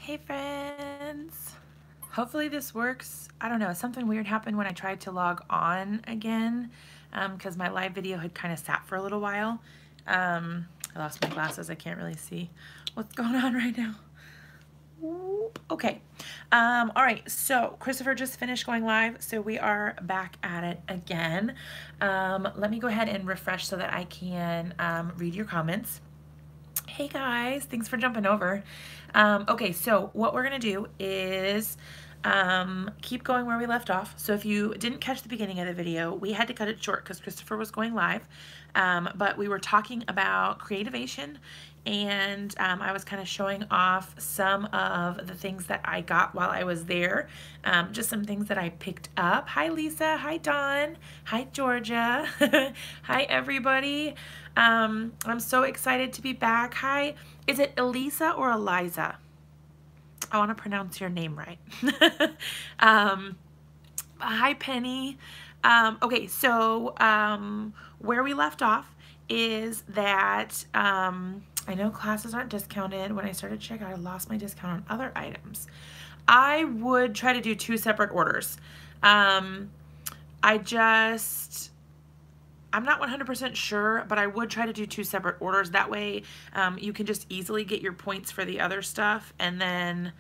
Hey friends! Hopefully this works. I don't know, something weird happened when I tried to log on again because my live video had kind of sat for a little while. I lost my glasses, I can't really see what's going on right now. Okay. All right, so Christopher just finished going live, so we are back at it again. Let me go ahead and refresh so that I can read your comments. Hey guys, thanks for jumping over. Okay, so what we're gonna do is keep going where we left off. So if you didn't catch the beginning of the video, we had to cut it short because Christopher was going live, but we were talking about Creativation, and I was kind of showing off some of the things that I got while I was there, just some things that I picked up. Hi Lisa, hi Dawn, hi Georgia, hi everybody. I'm so excited to be back. Hi, is it Elisa or Eliza? I want to pronounce your name right. Hi, Penny. Okay, so where we left off is that I know classes aren't discounted. When I started checkout, I lost my discount on other items. I would try to do 2 separate orders. I'm not 100% sure, but I would try to do 2 separate orders. That way you can just easily get your points for the other stuff. And then,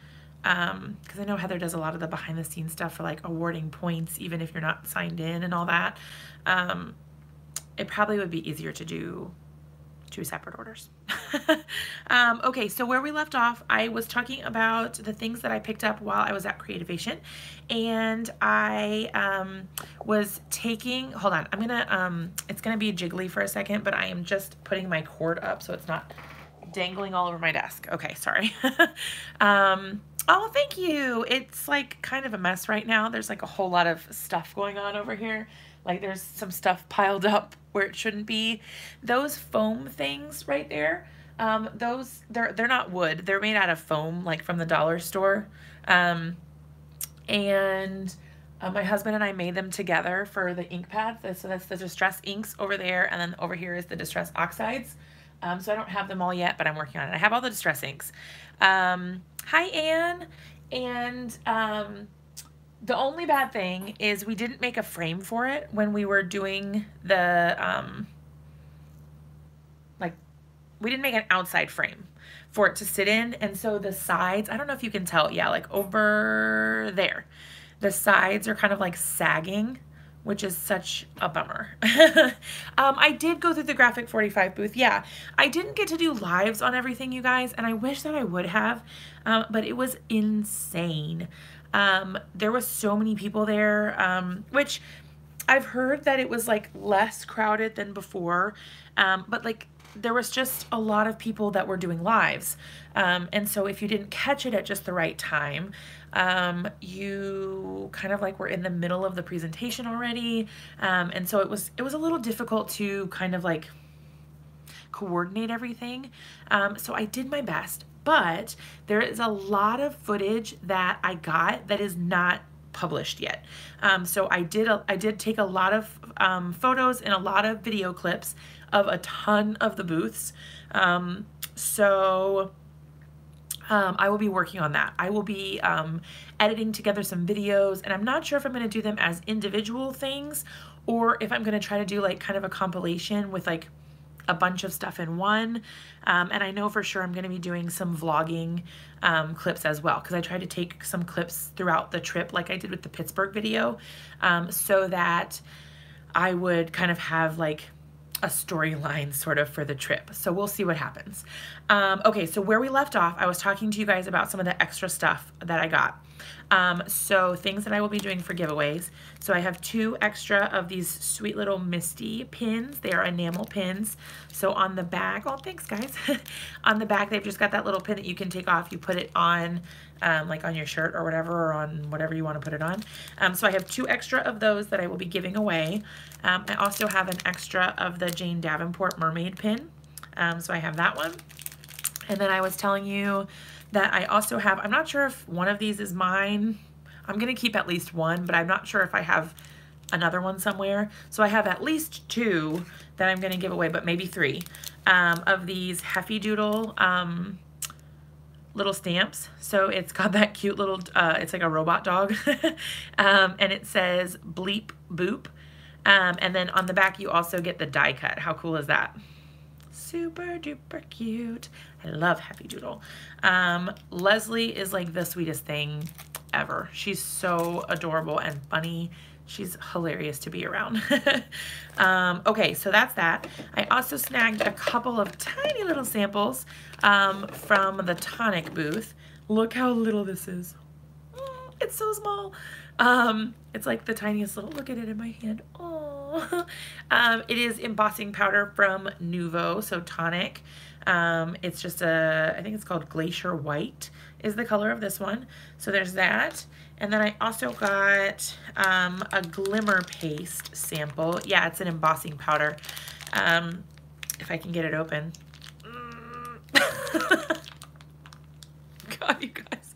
because I know Heather does a lot of the behind the scenes stuff for like awarding points, even if you're not signed in and all that. It probably would be easier to do 2 separate orders. Okay, so where we left off, I was talking about the things that I picked up while I was at Creativation, and I was taking, hold on, I'm gonna, it's gonna be jiggly for a second, but I am just putting my cord up so it's not dangling all over my desk. Okay, sorry. Oh, thank you. It's like kind of a mess right now. There's like a whole lot of stuff going on over here. Like there's some stuff piled up where it shouldn't be. Those foam things right there, they're not wood. They're made out of foam, like from the dollar store. My husband and I made them together for the ink pads. So that's the Distress inks over there, and then over here is the Distress oxides. So I don't have them all yet, but I'm working on it. I have all the Distress inks. Hi, Anne. And the only bad thing is we didn't make a frame for it when we were doing the, we didn't make an outside frame for it to sit in. And so the sides, I don't know if you can tell, yeah, like over there, the sides are kind of like sagging, which is such a bummer. I did go through the Graphic 45 booth. Yeah, I didn't get to do lives on everything, you guys, and I wish that I would have, but it was insane. There was so many people there, which I've heard that it was like less crowded than before, but like there was just a lot of people that were doing lives. And so if you didn't catch it at just the right time, you kind of like were in the middle of the presentation already. And so it was a little difficult to kind of like coordinate everything. So I did my best, but there is a lot of footage that I got that is not published yet. So I did take a lot of photos and a lot of video clips of a ton of the booths. I will be working on that. I will be editing together some videos, and I'm not sure if I'm going to do them as individual things or if I'm going to try to do like kind of a compilation with like a bunch of stuff in one. And I know for sure I'm going to be doing some vlogging clips as well, because I tried to take some clips throughout the trip like I did with the Pittsburgh video, so that I would kind of have like a storyline sort of for the trip. So we'll see what happens. Okay, so where we left off, I was talking to you guys about some of the extra stuff that I got. So things that I will be doing for giveaways. So I have 2 extra of these sweet little Misty pins. They are enamel pins. So on the back, oh, thanks guys. On the back, they've just got that little pin that you can take off. You put it on, like on your shirt or whatever, or on whatever you want to put it on. So I have 2 extra of those that I will be giving away. I also have an extra of the Jane Davenport mermaid pin. So I have that one. And then I was telling you that I also have, I'm not sure if one of these is mine. I'm going to keep at least one, but I'm not sure if I have another one somewhere. So I have at least 2 that I'm going to give away, but maybe 3 of these Heffy Doodle little stamps. So it's got that cute little, it's like a robot dog. And it says bleep boop. And then on the back, you also get the die cut. How cool is that? Super duper cute. I love Happy Doodle. Leslie is like the sweetest thing ever. She's so adorable and funny. She's hilarious to be around. Okay, so that's that. I also snagged a couple of tiny little samples from the tonic booth. Look how little this is. It's so small. It's like the tiniest little, look at it in my hand. Oh, it is embossing powder from Nuvo, so tonic. It's just I think it's called Glacier White is the color of this one. So there's that. And then I also got a glimmer paste sample. Yeah, it's an embossing powder. If I can get it open. God, you guys.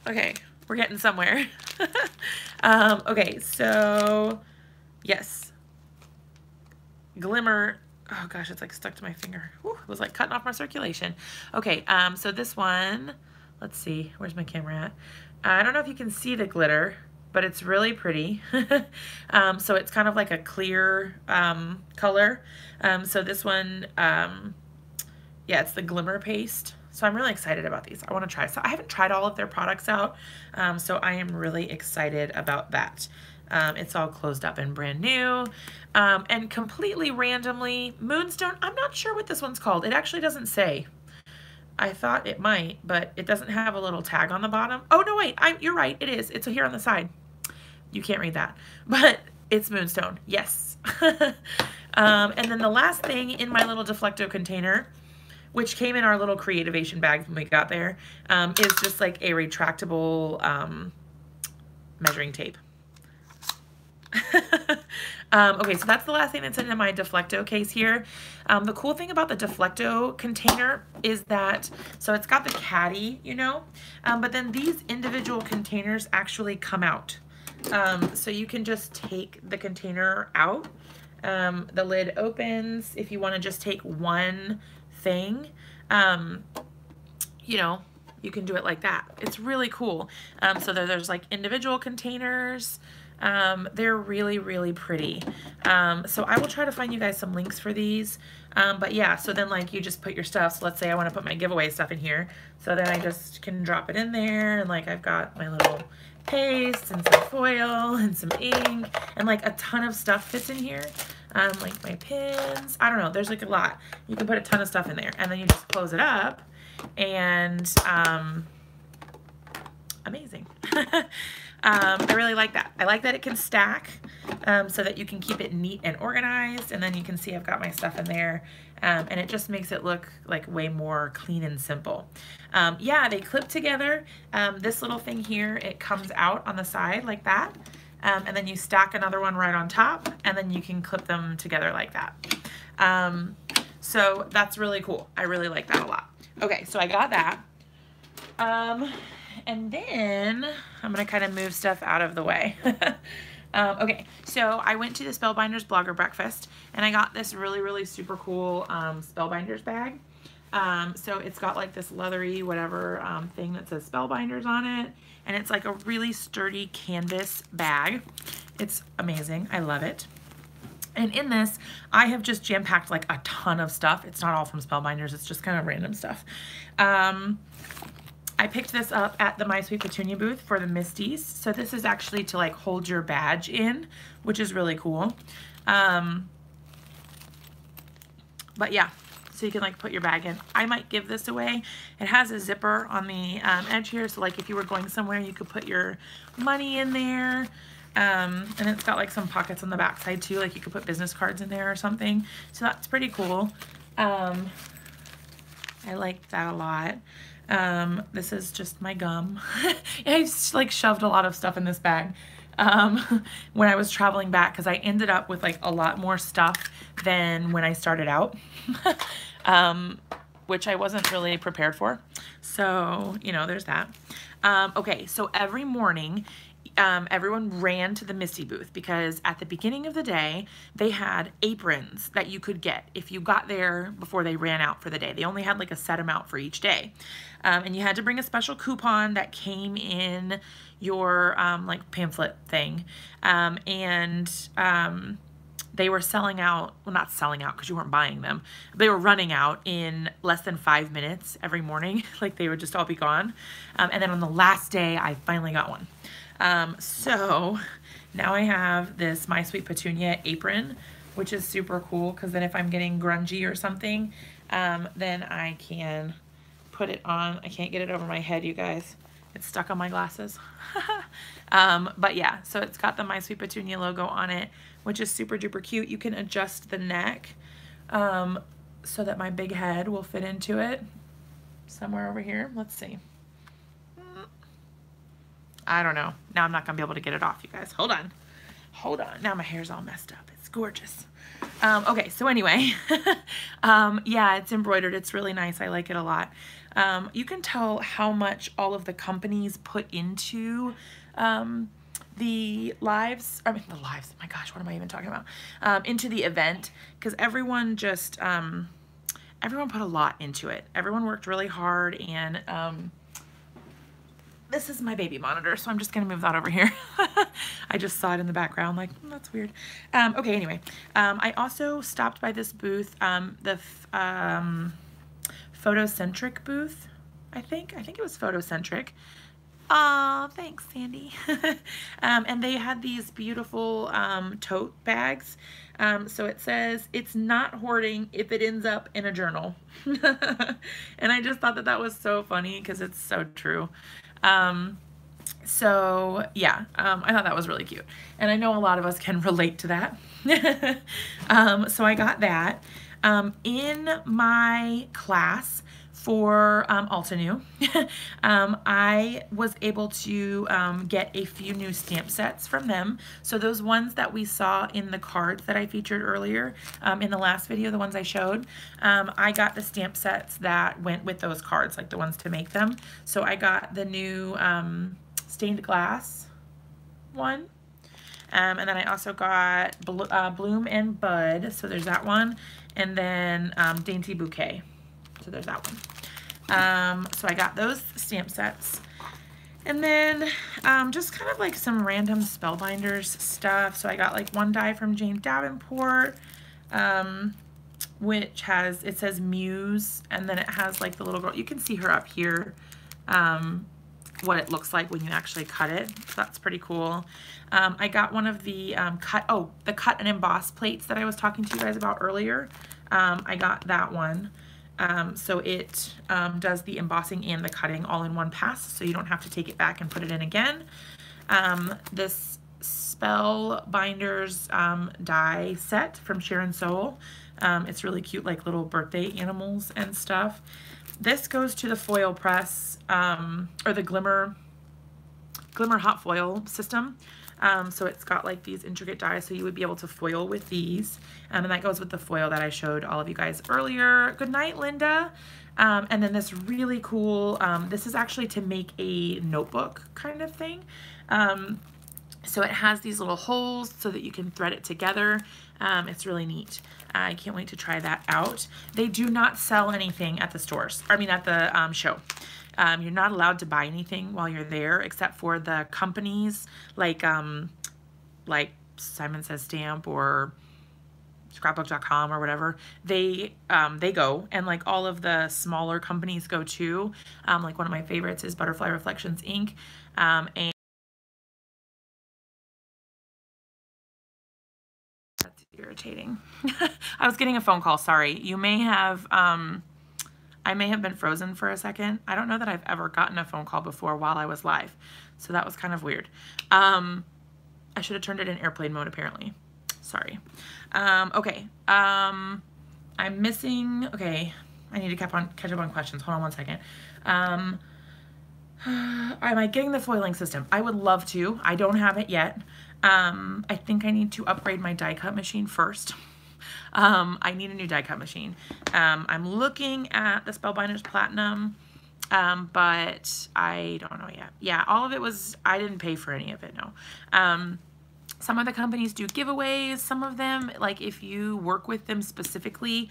Okay, we're getting somewhere. Okay, so yes. Glimmer. Oh gosh, it's like stuck to my finger. Whew, it was like cutting off my circulation. Okay, so this one, let's see, where's my camera at? I don't know if you can see the glitter, but it's really pretty. So it's kind of like a clear color. So this one, yeah, it's the glimmer paste. So I'm really excited about these. I want to try. So I haven't tried all of their products out. So I am really excited about that. It's all closed up and brand new. And completely randomly, Moonstone, I'm not sure what this one's called. It actually doesn't say. I thought it might, but it doesn't have a little tag on the bottom. Oh, no, wait, you're right, it is. It's here on the side. You can't read that, but it's Moonstone, yes. And then the last thing in my little Deflecto container, which came in our little Creativation bag when we got there, is just like a retractable measuring tape. Okay, so that's the last thing that's in my Deflecto case here. The cool thing about the Deflecto container is that, so it's got the caddy, you know, but then these individual containers actually come out. So you can just take the container out. The lid opens if you want to just take one thing. You know, you can do it like that. It's really cool. So there's like individual containers. They're really, really pretty. So I will try to find you guys some links for these. But yeah, so then like you just put your stuff. So let's say I want to put my giveaway stuff in here. So then I just can drop it in there. And like I've got my little paste and some foil and some ink and like a ton of stuff fits in here. Like my pins. I don't know. There's like a lot. You can put a ton of stuff in there. And then you just close it up. And amazing. I really like that. I like that it can stack so that you can keep it neat and organized. And then you can see I've got my stuff in there. And it just makes it look like way more clean and simple. Yeah, they clip together. This little thing here, it comes out on the side like that. And then you stack another one right on top. And then you can clip them together like that. So that's really cool. I really like that a lot. Okay, so I got that. And then I'm going to kind of move stuff out of the way. Okay, so I went to the Spellbinders Blogger Breakfast, and I got this really, really super cool Spellbinders bag. So it's got like this leathery whatever thing that says Spellbinders on it, and it's like a really sturdy canvas bag. It's amazing. I love it. And in this, I have just jam-packed like a ton of stuff. It's not all from Spellbinders. It's just kind of random stuff. I picked this up at the My Sweet Petunia booth for the Misties. So this is actually to like hold your badge in, which is really cool. But yeah, so you can like put your bag in. I might give this away. It has a zipper on the edge here. So like if you were going somewhere, you could put your money in there. And it's got like some pockets on the back side too. Like you could put business cards in there or something. So that's pretty cool. I like that a lot. This is just my gum. I like shoved a lot of stuff in this bag when I was traveling back because I ended up with like a lot more stuff than when I started out, which I wasn't really prepared for. So, you know, there's that. Okay, so every morning everyone ran to the Misty booth because at the beginning of the day, they had aprons that you could get if you got there before they ran out for the day. They only had like a set amount for each day. And you had to bring a special coupon that came in your like pamphlet thing. They were selling out, well, not selling out because you weren't buying them. They were running out in less than 5 minutes every morning. Like they would just all be gone. And then on the last day, I finally got one. So now I have this My Sweet Petunia apron, which is super cool because then if I'm getting grungy or something, then I can put it on. I can't get it over my head, you guys. It's stuck on my glasses. But yeah, so it's got the My Sweet Petunia logo on it, which is super duper cute. You can adjust the neck so that my big head will fit into it somewhere over here. Let's see. I don't know. Now I'm not gonna be able to get it off, you guys. Hold on. Hold on. Now my hair's all messed up. It's gorgeous. Okay, so anyway, yeah, it's embroidered. It's really nice. I like it a lot. You can tell how much all of the companies put into the lives, my gosh, what am I even talking about? Into the event, because everyone just, everyone put a lot into it. Everyone worked really hard, and this is my baby monitor, so I'm just gonna move that over here. I just saw it in the background, like, that's weird. Okay, anyway, I also stopped by this booth, the Photocentric booth, I think it was Photocentric. Oh, thanks, Sandy. And they had these beautiful tote bags. So it says, it's not hoarding if it ends up in a journal. And I just thought that that was so funny because it's so true. So yeah, I thought that was really cute. And I know a lot of us can relate to that. So I got that. In my class for Altenew, I was able to get a few new stamp sets from them. So those ones that we saw in the cards that I featured earlier in the last video, the ones I showed, I got the stamp sets that went with those cards, like the ones to make them. So I got the new stained glass one. And then I also got Bloom and Bud, so there's that one, and then Dainty Bouquet, so there's that one. So I got those stamp sets, and then just kind of like some random Spellbinders stuff. So I got like one die from Jane Davenport, which has, it says Muse, and then it has like the little girl, you can see her up here, what it looks like when you actually cut it. So that's pretty cool. I got one of the the cut and emboss plates that I was talking to you guys about earlier. I got that one. So it does the embossing and the cutting all in one pass, so you don't have to take it back and put it in again. This Spellbinders die set from Sharon Soul. It's really cute, like little birthday animals and stuff. This goes to the foil press, or the Glimmer hot foil system. So it's got like these intricate dies, so you would be able to foil with these. And that goes with the foil that I showed all of you guys earlier. Good night, Linda. And then this really cool, this is actually to make a notebook kind of thing. So it has these little holes so that you can thread it together. It's really neat. I can't wait to try that out. They do not sell anything at the stores, I mean at the show. You're not allowed to buy anything while you're there except for the companies like Simon Says Stamp or scrapbook.com or whatever. They go, and like all of the smaller companies go too. Like one of my favorites is Butterfly Reflections Inc. And that's irritating. I was getting a phone call, sorry. You may have I may have been frozen for a second. I don't know that I've ever gotten a phone call before while I was live, so that was kind of weird. I should have turned it in airplane mode apparently. Sorry. Okay. I'm missing, okay, I need to catch up on questions. Hold on one second. Am I getting the foiling system? I would love to. I don't have it yet. I think I need to upgrade my die cut machine first. I need a new die cut machine. I'm looking at the Spellbinders Platinum. But I don't know yet. Yeah, all of it was, I didn't pay for any of it, no. Some of the companies do giveaways. Some of them, like if you work with them specifically,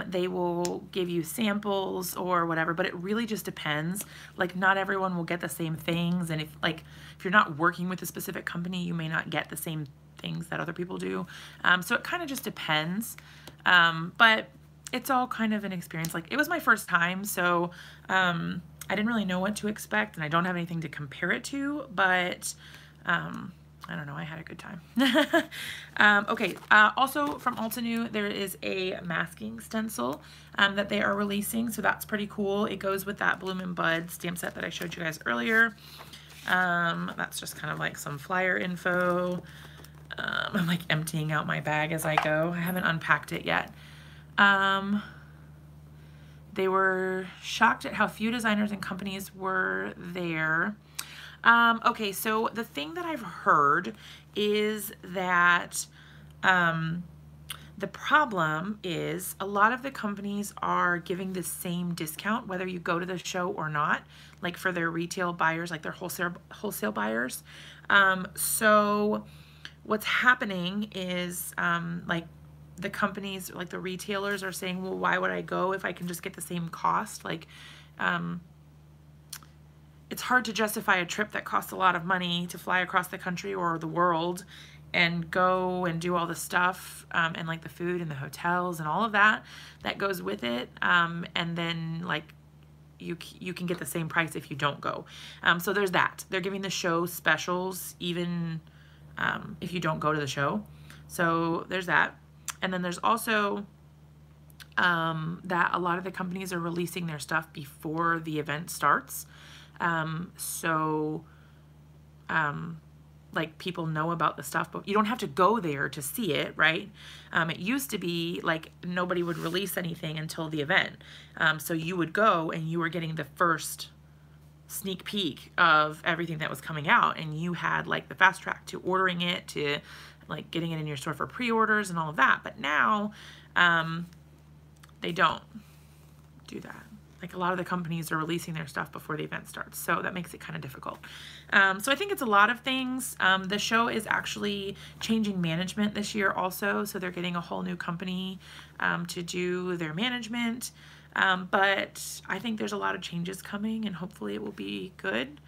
they will give you samples or whatever, but it really just depends. Like not everyone will get the same things. And if you're not working with a specific company, you may not get the same things that other people do. So it kind of just depends. But it's all kind of an experience. Like it was my first time, so I didn't really know what to expect, and I don't have anything to compare it to, but I don't know, I had a good time. Okay, also from Altenew, there is a masking stencil that they are releasing, so that's pretty cool. It goes with that Bloom and Bud stamp set that I showed you guys earlier. That's just kind of like some flyer info. I'm like emptying out my bag as I go. I haven't unpacked it yet. They were shocked at how few designers and companies were there. Okay, so the thing that I've heard is that the problem is a lot of the companies are giving the same discount whether you go to the show or not, like for their retail buyers, like their wholesale buyers. So what's happening is like the companies, like the retailers are saying, well, why would I go if I can just get the same cost? Like, it's hard to justify a trip that costs a lot of money to fly across the country or the world and go and do all the stuff and like the food and the hotels and all of that goes with it. And then like you can get the same price if you don't go. So there's that. They're giving the show specials even if you don't go to the show. So there's that. And then there's also that a lot of the companies are releasing their stuff before the event starts. Like people know about the stuff, but you don't have to go there to see it, right? It used to be like nobody would release anything until the event. So you would go and you were getting the first sneak peek of everything that was coming out, and you had like the fast track to ordering it, to like getting it in your store for pre-orders and all of that. But now they don't do that. Like a lot of the companies are releasing their stuff before the event starts, so that makes it kind of difficult. So I think it's a lot of things. The show is actually changing management this year also, so they're getting a whole new company to do their management. But I think there's a lot of changes coming, and hopefully it will be good.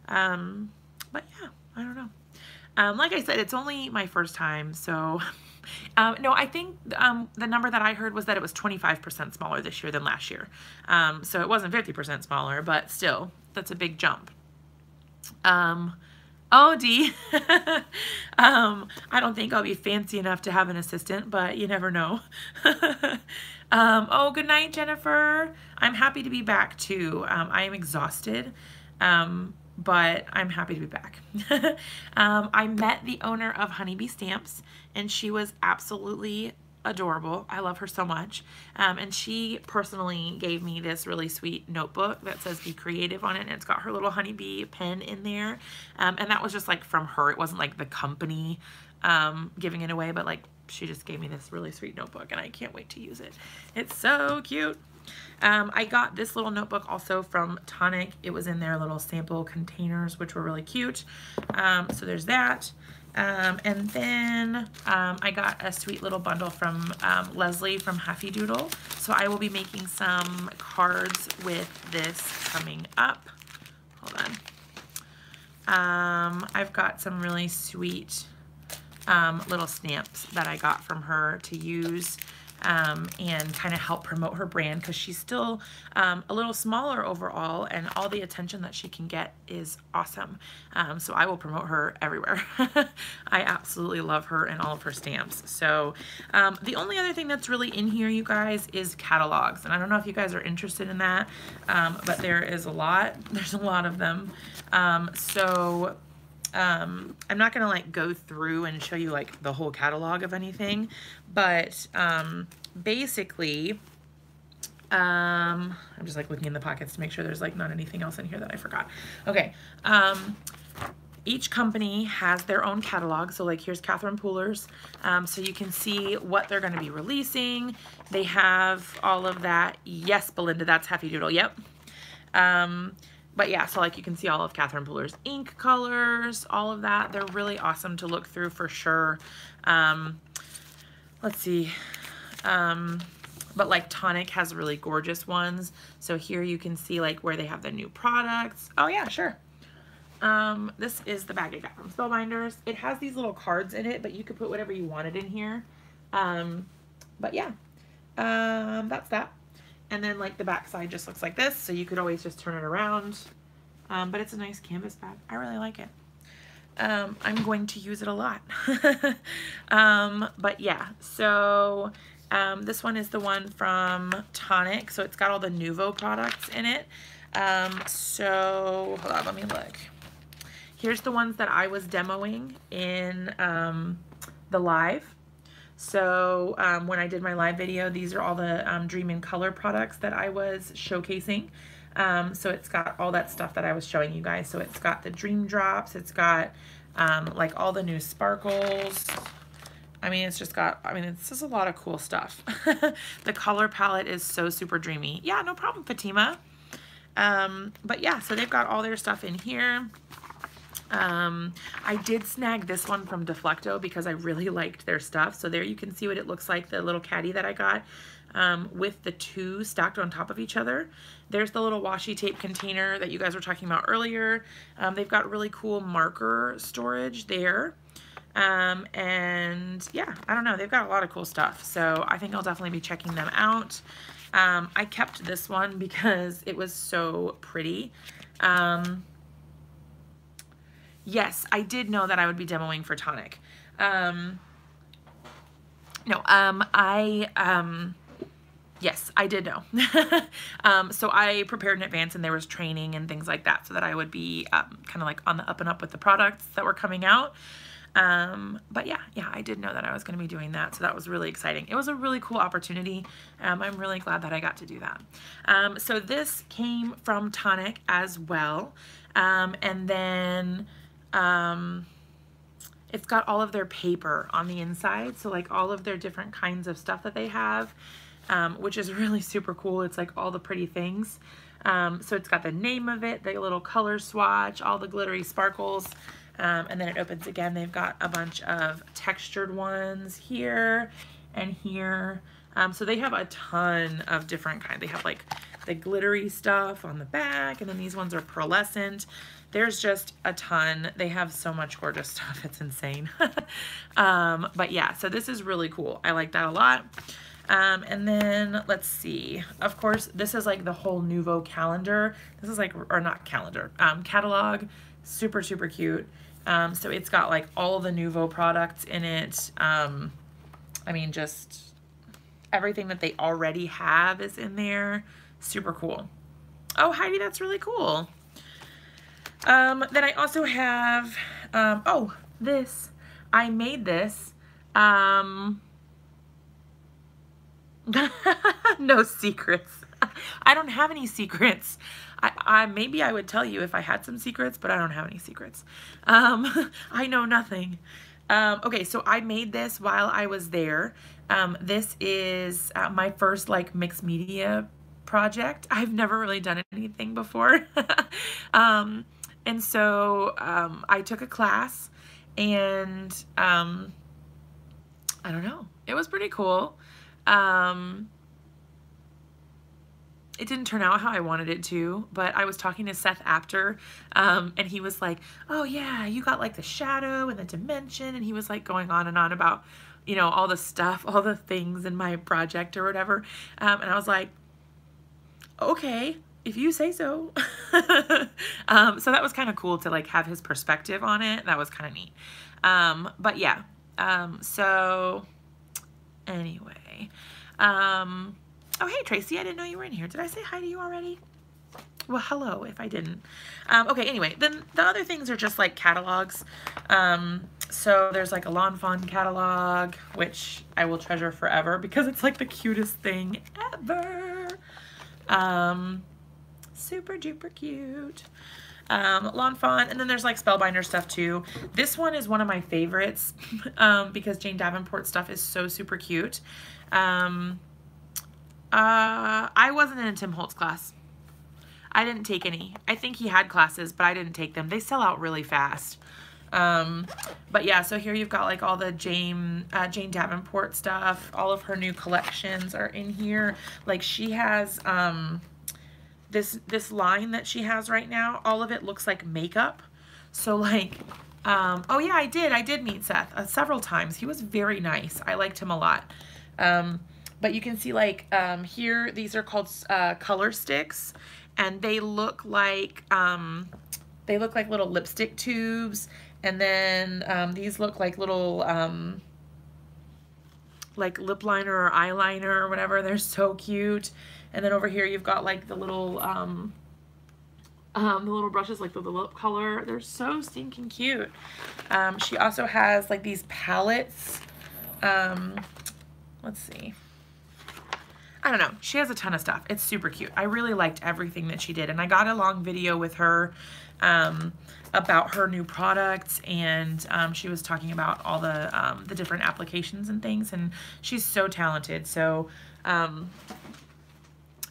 But yeah, I don't know. Like I said, it's only my first time, so no, I think the number that I heard was that it was 25% smaller this year than last year. So it wasn't 50% smaller, but still, that's a big jump. Oh, Dee. I don't think I'll be fancy enough to have an assistant, but you never know. Oh, good night, Jennifer. I'm happy to be back too. I am exhausted. But I'm happy to be back. I met the owner of Honeybee Stamps, and she was absolutely adorable. I love her so much. And she personally gave me this really sweet notebook that says "Be Creative" on it, and it's got her little honeybee pen in there. And that was just like from her. It wasn't like the company giving it away, but like she just gave me this really sweet notebook, and I can't wait to use it. It's so cute. I got this little notebook also from Tonic. It was in their little sample containers, which were really cute. So there's that. And then I got a sweet little bundle from Leslie from Happy Doodle. So I will be making some cards with this coming up. Hold on. I've got some really sweet little stamps that I got from her to use and kind of help promote her brand, because she's still a little smaller overall, and all the attention that she can get is awesome. So I will promote her everywhere. I absolutely love her and all of her stamps. So the only other thing that's really in here, you guys, is catalogs, and I don't know if you guys are interested in that, but there is a lot. There's a lot of them. I'm not gonna like go through and show you like the whole catalog of anything, but basically I'm just like looking in the pockets to make sure there's like not anything else in here that I forgot. Okay, each company has their own catalog. So like here's Catherine Pooler's, so you can see what they're going to be releasing. They have all of that. Yes, Belinda, that's Happy Doodle. Yep. But yeah, so like you can see all of Catherine Pooler's ink colors, all of that. They're really awesome to look through for sure. Let's see. But like Tonic has really gorgeous ones. So here you can see like where they have the new products. Oh yeah, sure. This is the bag I got from Spellbinders. It has these little cards in it, but you could put whatever you wanted in here. But yeah, that's that. And then like the back side just looks like this. So you could always just turn it around. But it's a nice canvas bag. I really like it. I'm going to use it a lot. But yeah, so this one is the one from Tonic. So it's got all the Nuvo products in it. So hold on, let me look. Here's the ones that I was demoing in the live. So when I did my live video, these are all the Dream in Color products that I was showcasing. So it's got all that stuff that I was showing you guys. So it's got the Dream Drops. It's got like all the new sparkles. I mean, it's just got, I mean, it's just a lot of cool stuff. The color palette is so super dreamy. Yeah, no problem, Fatima. But yeah, so they've got all their stuff in here. I did snag this one from Deflecto because I really liked their stuff. So there you can see what it looks like, the little caddy that I got with the two stacked on top of each other. There's the little washi tape container that you guys were talking about earlier. They've got really cool marker storage there. And yeah, I don't know, they've got a lot of cool stuff. So I think I'll definitely be checking them out. I kept this one because it was so pretty. Yes, I did know that I would be demoing for Tonic. Yes, I did know. So I prepared in advance and there was training and things like that so that I would be kind of like on the up and up with the products that were coming out. But yeah, I did know that I was going to be doing that. So that was really exciting. It was a really cool opportunity. I'm really glad that I got to do that. So this came from Tonic as well. And then it's got all of their paper on the inside. So like all of their different kinds of stuff that they have, which is really super cool. It's like all the pretty things. So it's got the name of it, the little color swatch, all the glittery sparkles. And then it opens again. They've got a bunch of textured ones here and here. So they have a ton of different kinds. They have like the glittery stuff on the back, and then these ones are pearlescent. There's just a ton. They have so much gorgeous stuff. It's insane. But yeah, so this is really cool. I like that a lot. And then let's see, of course, this is like the whole Nuvo calendar. This is like, or not calendar, catalog, super, super cute. So it's got like all the Nuvo products in it. I mean, just everything that they already have is in there. Super cool. Oh, Heidi, that's really cool. Then I also have, oh, this, I made this, no secrets. I don't have any secrets. Maybe I would tell you if I had some secrets, but I don't have any secrets. I know nothing. Okay, so I made this while I was there. This is my first like mixed media project. I've never really done anything before. And so I took a class and I don't know, it was pretty cool. It didn't turn out how I wanted it to, but I was talking to Seth after, and he was like, oh yeah, you got like the shadow and the dimension, and he was like going on and on about, you know, all the stuff, all the things in my project or whatever, and I was like, okay, if you say so. So that was kind of cool to like have his perspective on it. That was kind of neat. But yeah, so anyway, oh, hey, Tracy, I didn't know you were in here. Did I say hi to you already? Well, hello, if I didn't. Okay, anyway, then the other things are just like catalogs. So there's like a Lawn Fawn catalog, which I will treasure forever because it's like the cutest thing ever. Super duper cute. Lawn Fawn, and then there's like Spellbinder stuff too. This one is one of my favorites because Jane Davenport stuff is so super cute. I wasn't in a Tim Holtz class. I didn't take any. I think he had classes, but I didn't take them. They sell out really fast. But yeah, so here you've got like all the Jane Davenport stuff. All of her new collections are in here. Like she has this line that she has right now. All of it looks like makeup. So like, oh yeah, I did meet Seth several times. He was very nice. I liked him a lot. But you can see like here, these are called color sticks, and they look like little lipstick tubes. And then these look like little like lip liner or eyeliner or whatever. They're so cute. And then over here you've got like the little brushes, like the lip color. They're so stinking cute. She also has like these palettes. Let's see. I don't know. She has a ton of stuff. It's super cute. I really liked everything that she did. And I got a long video with her about her new products, and she was talking about all the different applications and things, and she's so talented. So I'm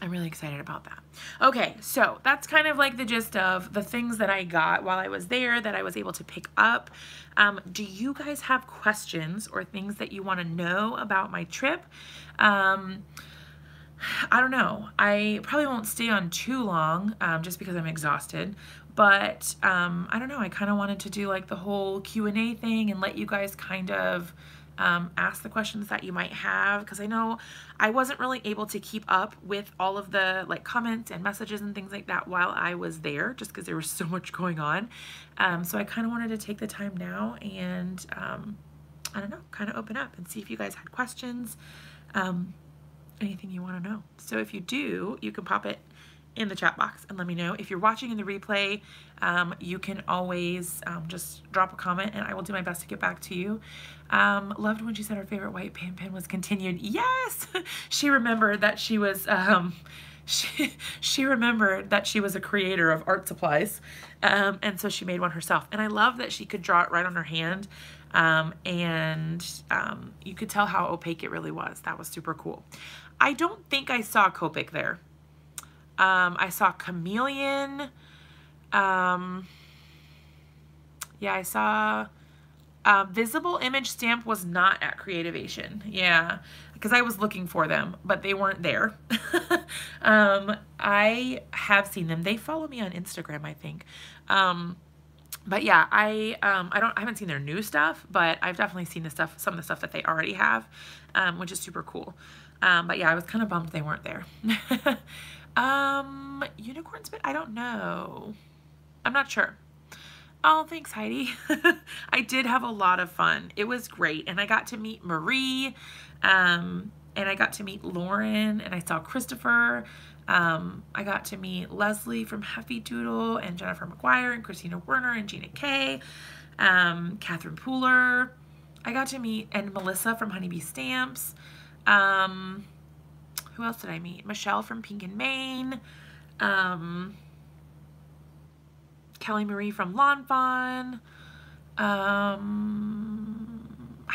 really excited about that. Okay, so that's kind of like the gist of the things that I got while I was there that I was able to pick up. Do you guys have questions or things that you want to know about my trip? I don't know. I probably won't stay on too long just because I'm exhausted. But I don't know. I kind of wanted to do like the whole Q&A thing and let you guys kind of ask the questions that you might have, because I know I wasn't really able to keep up with all of the like comments and messages and things like that while I was there, just because there was so much going on. So I kind of wanted to take the time now and I don't know, kind of open up and see if you guys had questions. Anything you want to know. So if you do, you can pop it in the chat box and let me know. If you're watching in the replay, you can always just drop a comment and I will do my best to get back to you. Loved when she said her favorite white pen was continued. Yes! She remembered that she was she remembered that she was a creator of art supplies, and so she made one herself. And I love that she could draw it right on her hand, and you could tell how opaque it really was. That was super cool. I don't think I saw Copic there. I saw Chameleon. Yeah, I saw Visible Image Stamp was not at Creativation. Yeah, because I was looking for them, but they weren't there. I have seen them. They follow me on Instagram, I think. But yeah, I haven't seen their new stuff, but I've definitely seen some of the stuff that they already have, which is super cool. But yeah, I was kind of bummed they weren't there. Unicorn Spit, I don't know. I'm not sure. Oh, thanks, Heidi. I did have a lot of fun. It was great. And I got to meet Marie, and I got to meet Lauren, and I saw Christopher. I got to meet Leslie from Heffy Doodle, and Jennifer McGuire, and Christina Werner, and Gina Kay, Catherine Pooler. I got to meet, and Melissa from Honeybee Stamps. Who else did I meet? Michelle from Pink and Maine. Kelly Marie from Lawn Fawn. I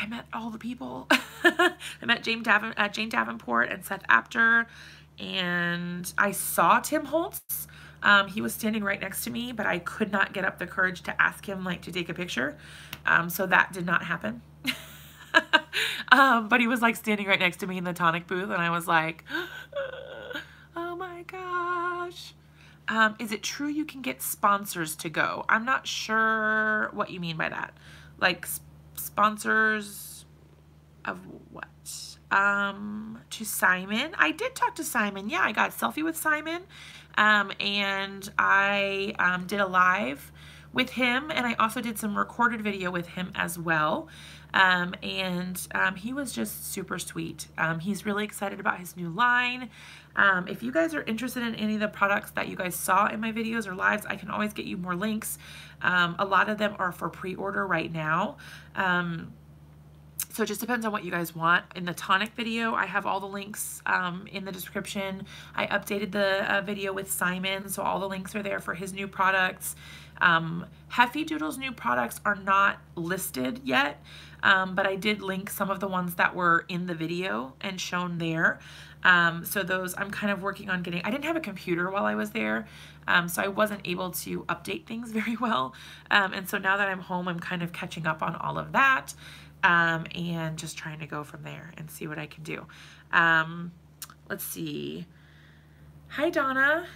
met all the people. I met Jane Davenport and Seth Apter, and I saw Tim Holtz. He was standing right next to me, but I could not get up the courage to ask him like to take a picture. So that did not happen. But he was like standing right next to me in the tonic booth, and I was like, oh my gosh. Is it true you can get sponsors to go? I'm not sure what you mean by that. Like sponsors of what? To Simon. I did talk to Simon. Yeah, I got a selfie with Simon. And I did a live with him, and I also did some recorded video with him as well. He was just super sweet. He's really excited about his new line. If you guys are interested in any of the products that you guys saw in my videos or lives, I can always get you more links. A lot of them are for pre-order right now. So it just depends on what you guys want. In the tonic video, I have all the links in the description. I updated the video with Simon, so all the links are there for his new products. Heffy Doodle's new products are not listed yet, but I did link some of the ones that were in the video and shown there. So those I'm kind of working on getting. I didn't have a computer while I was there, So I wasn't able to update things very well. And so now that I'm home, I'm kind of catching up on all of that, and just trying to go from there and see what I can do. Let's see. Hi, Donna.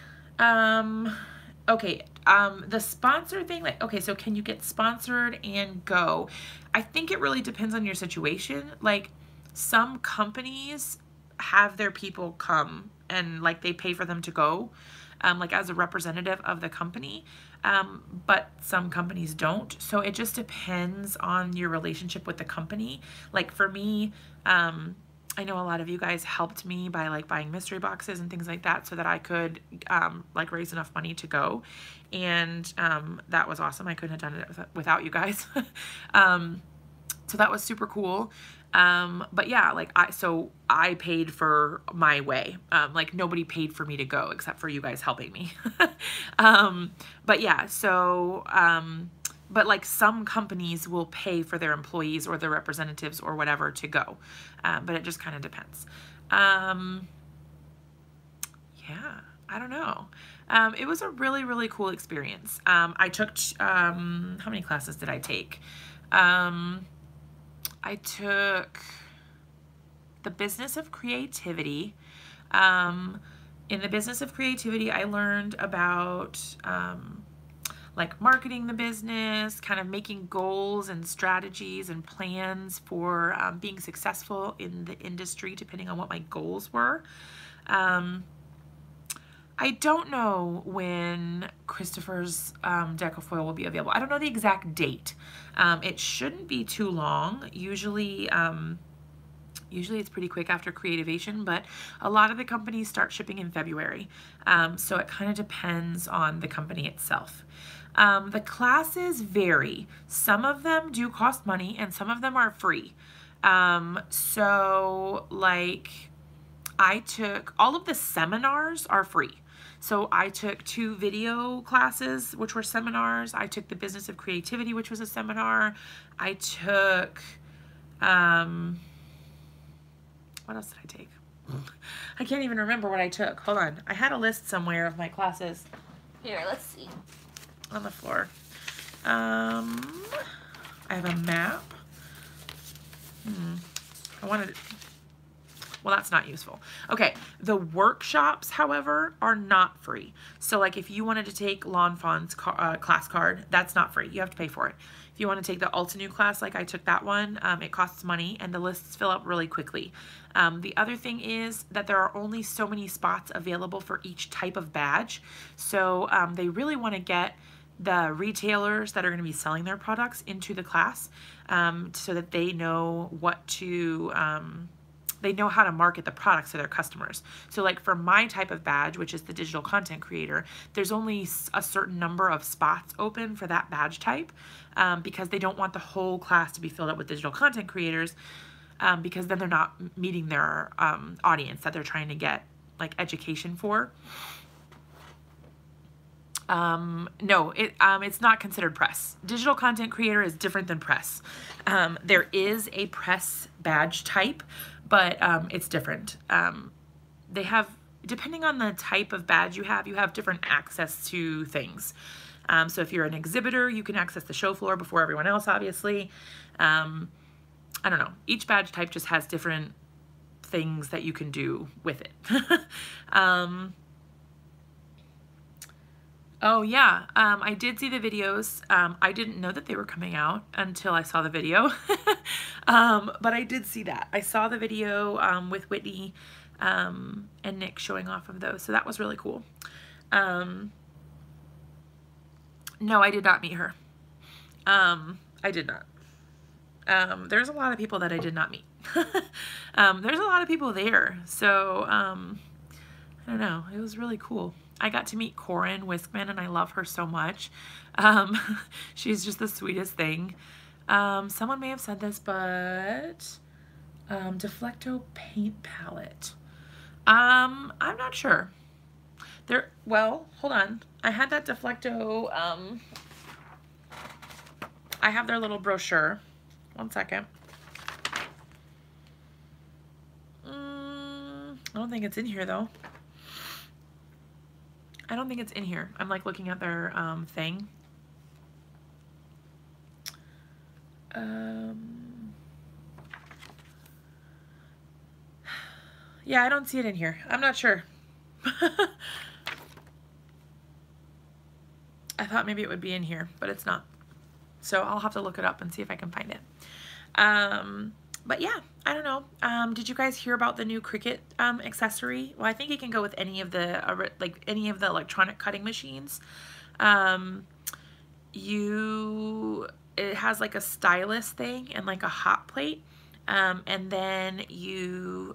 Okay, the sponsor thing, like, okay, so can you get sponsored and go? I think it really depends on your situation. Like, some companies have their people come and like they pay for them to go, like as a representative of the company, but some companies don't. So it just depends on your relationship with the company. Like for me, I know a lot of you guys helped me by like buying mystery boxes and things like that so that I could like raise enough money to go. And that was awesome. I couldn't have done it without you guys. So that was super cool. But yeah, like I paid for my way. Like nobody paid for me to go except for you guys helping me. But yeah, so but like some companies will pay for their employees or their representatives or whatever to go. But it just kind of depends. Yeah, I don't know. It was a really, really cool experience. I took, how many classes did I take? I took the business of creativity. In the business of creativity, I learned about like marketing the business, kind of making goals and strategies and plans for being successful in the industry, depending on what my goals were. I don't know when Christopher's Decafoil will be available. I don't know the exact date. It shouldn't be too long. Usually it's pretty quick after Creativation, but a lot of the companies start shipping in February. So it kind of depends on the company itself. The classes vary. Some of them do cost money and some of them are free. So like I took, all of the seminars are free. So I took 2 video classes, which were seminars. I took the business of creativity, which was a seminar. I took, what else did I take? I can't even remember what I took. Hold on. I had a list somewhere of my classes. Here, let's see. On the floor. I have a map. I wanted, well, that's not useful. Okay, the workshops, however, are not free. So like if you wanted to take Lawn Fawn's class card, that's not free. You have to pay for it. If you want to take the Altenew class, like I took that one, it costs money and the lists fill up really quickly. The other thing is that there are only so many spots available for each type of badge. So they really want to get the retailers that are going to be selling their products into the class so that they know what to, they know how to market the products to their customers. So like for my type of badge, which is the digital content creator, there's only a certain number of spots open for that badge type because they don't want the whole class to be filled up with digital content creators because then they're not meeting their audience that they're trying to get like education for. No, it's not considered press. Digital content creator is different than press. There is a press badge type, but it's different. They have, depending on the type of badge you have different access to things. So if you're an exhibitor, you can access the show floor before everyone else, obviously. I don't know. Each badge type just has different things that you can do with it. Oh yeah, I did see the videos. I didn't know that they were coming out until I saw the video, but I did see that. I saw the video with Whitney and Nick showing off of those, so that was really cool. No, I did not meet her. I did not. There's a lot of people that I did not meet. There's a lot of people there, so I don't know. It was really cool. I got to meet Corin Wiskman, and I love her so much. She's just the sweetest thing. Someone may have said this, but Deflecto paint palette. I'm not sure. Well, hold on. I had that Deflecto. I have their little brochure. One second. I don't think it's in here though. I don't think it's in here. I'm like looking at their thing. Yeah, I don't see it in here. I'm not sure. I thought maybe it would be in here, but it's not. So I'll have to look it up and see if I can find it. But yeah, I don't know. Did you guys hear about the new Cricut accessory? Well, I think it can go with any of the any of the electronic cutting machines. It has like a stylus thing and like a hot plate, and then you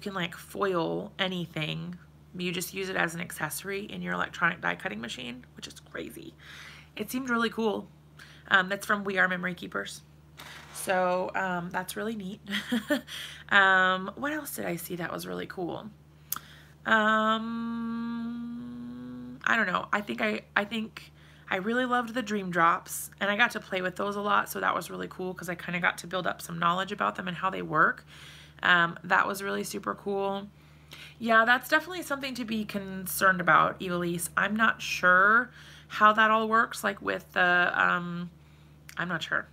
can like foil anything. You just use it as an accessory in your electronic die cutting machine, which is crazy. It seemed really cool. That's from We Are Memory Keepers. So that's really neat. What else did I see that was really cool? I don't know. I think I really loved the Dream Drops, and I got to play with those a lot, so that was really cool because I kind of got to build up some knowledge about them and how they work. That was really super cool. Yeah, that's definitely something to be concerned about, Evilise. I'm not sure how that all works, like with the, I'm not sure.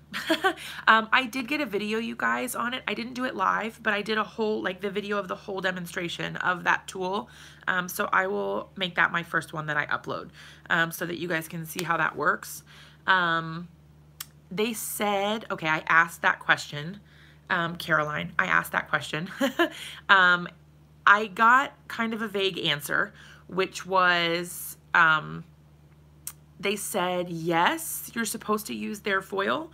I did get a video, you guys, on it. I didn't do it live, but I did a whole, like the video of the whole demonstration of that tool. So I will make that my first one that I upload, so that you guys can see how that works. They said, okay, I asked that question. Caroline, I asked that question. I got kind of a vague answer, which was, they said, yes, you're supposed to use their foil,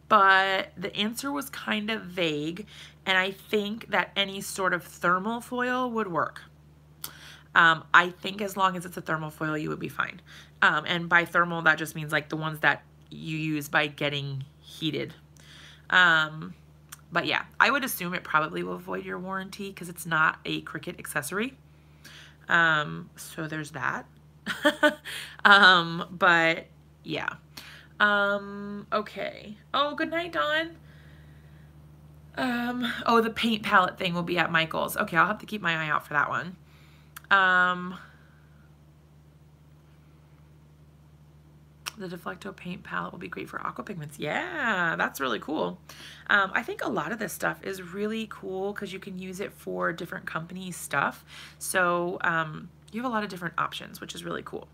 but the answer was kind of vague, and I think that any sort of thermal foil would work. I think as long as it's a thermal foil, you would be fine. And by thermal, that just means like the ones that you use by getting heated. But yeah, I would assume it probably will void your warranty because it's not a Cricut accessory. So there's that. But yeah. Okay. Oh, good night, Dawn. Oh, the paint palette thing will be at Michael's. Okay, I'll have to keep my eye out for that one. The Deflecto paint palette will be great for aqua pigments. Yeah, that's really cool. I think a lot of this stuff is really cool because you can use it for different companies' stuff. So you have a lot of different options, which is really cool.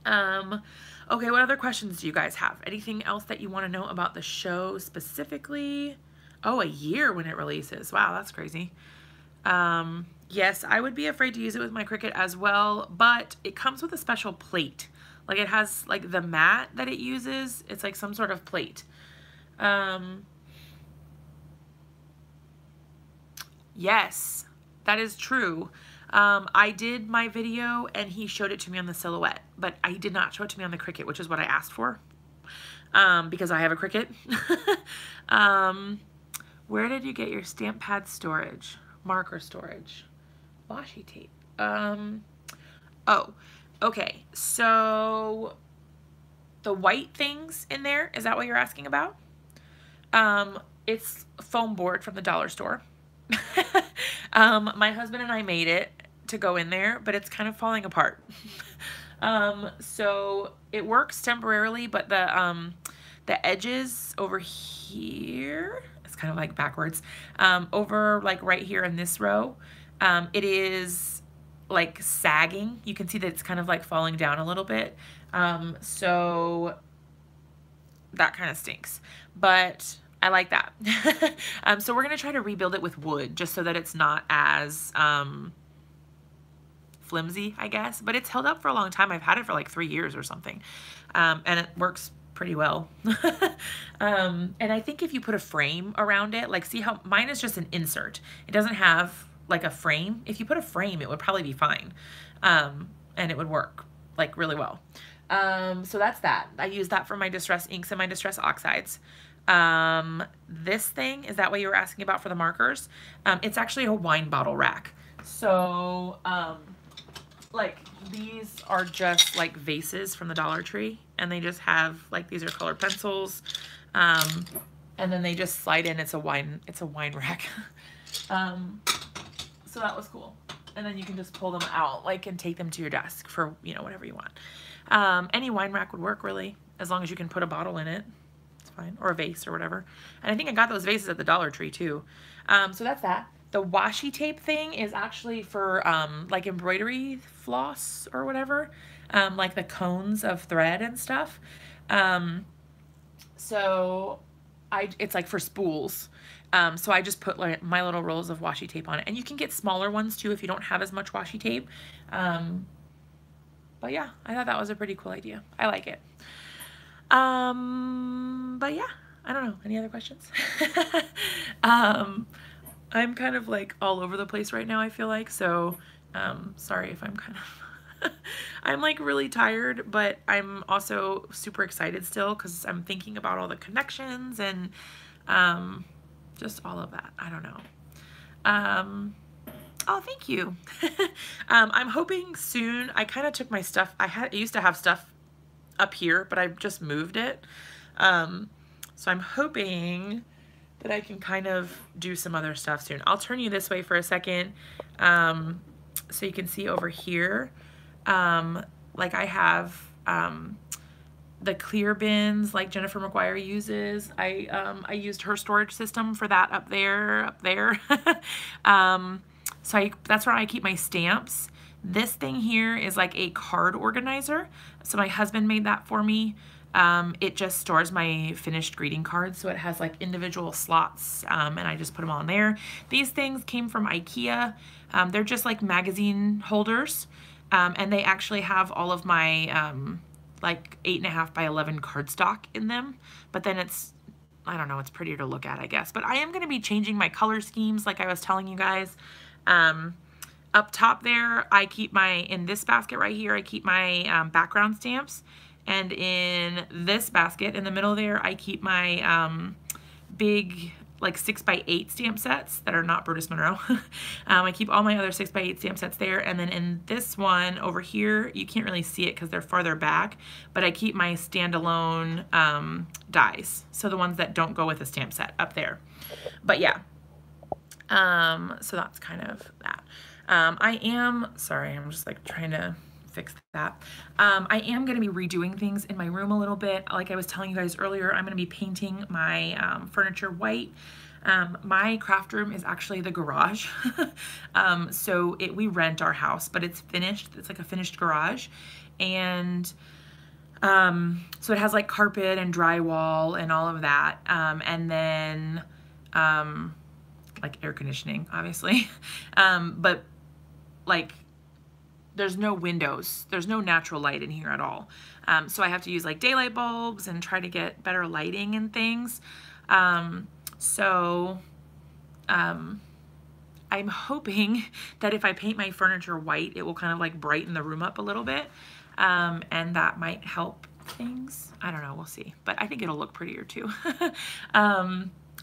Okay, what other questions do you guys have? Anything else that you want to know about the show specifically? Oh, a year when it releases. Wow, that's crazy. Yes, I would be afraid to use it with my Cricut as well, but it comes with a special plate. Like it has like the mat that it uses. It's like some sort of plate. Yes, that is true. I did my video and he showed it to me on the Silhouette, but I did not show it to me on the Cricut, which is what I asked for. Because I have a Cricut. Where did you get your stamp pad storage? Marker storage? Washi tape. Oh, okay. So the white things in there, is that what you're asking about? It's foam board from the dollar store. My husband and I made it to go in there, but it's kind of falling apart. So it works temporarily, but the edges over here, it's kind of like backwards, over like right here in this row, it is like sagging. You can see that it's kind of like falling down a little bit. So that kind of stinks, but I like that. So we're going to try to rebuild it with wood just so that it's not as flimsy, I guess, but it's held up for a long time. I've had it for like 3 years or something. And it works pretty well. And I think if you put a frame around it, like see how mine is just an insert. It doesn't have like a frame. If you put a frame, it would probably be fine. And it would work like really well. So that's that. I use that for my distress inks and my distress oxides. This thing, is that what you were asking about for the markers? It's actually a wine bottle rack. So, like these are just like vases from the Dollar Tree, and they just have like, these are colored pencils. And then they just slide in. It's a wine rack. So that was cool. and then you can just pull them out, like, and take them to your desk for, you know, whatever you want. Any wine rack would work, really, as long as you can put a bottle in it. It's fine, or a vase or whatever. And I think I got those vases at the Dollar Tree too. So that's that. The washi tape thing is actually for like embroidery floss or whatever, like the cones of thread and stuff. So it's like for spools. So I just put like my little rolls of washi tape on it, and you can get smaller ones too if you don't have as much washi tape. But yeah, I thought that was a pretty cool idea. I like it. But yeah, I don't know. Any other questions? I'm kind of like all over the place right now, I feel like, so sorry if I'm kind of I'm like really tired, but I'm also super excited still because I'm thinking about all the connections and just all of that. I don't know. Oh, thank you. I'm hoping soon. I kind of took my stuff. I used to have stuff up here, but I just moved it. So I'm hoping that I can kind of do some other stuff soon. I'll turn you this way for a second, so you can see over here. Like I have the clear bins like Jennifer McGuire uses. I used her storage system for that up there. So that's where I keep my stamps. This thing here is like a card organizer. So my husband made that for me. It just stores my finished greeting cards, so it has like individual slots, and I just put them on there. These things came from IKEA. They're just like magazine holders, and they actually have all of my like 8.5 by 11 cardstock in them, but then it's, I don't know, it's prettier to look at, I guess. But I am going to be changing my color schemes like I was telling you guys. Up top there, I keep in this basket right here, I keep my background stamps. And in this basket in the middle there, I keep my big like 6x8 stamp sets that are not Brutus Monroe. I keep all my other 6x8 stamp sets there. And then in this one over here, you can't really see it because they're farther back, but I keep my standalone dies. So the ones that don't go with a stamp set up there. But yeah, so that's kind of that. Sorry, I'm just like trying to fix that. I am going to be redoing things in my room a little bit. Like I was telling you guys earlier, I'm going to be painting my furniture white. My craft room is actually the garage. So we rent our house, but it's finished. It's like a finished garage. And so it has like carpet and drywall and all of that. And then like air conditioning, obviously. But like there's no windows. There's no natural light in here at all. So I have to use like daylight bulbs and try to get better lighting and things. I'm hoping that if I paint my furniture white, it will kind of like brighten the room up a little bit. And that might help things. I don't know, we'll see. But I think it'll look prettier too.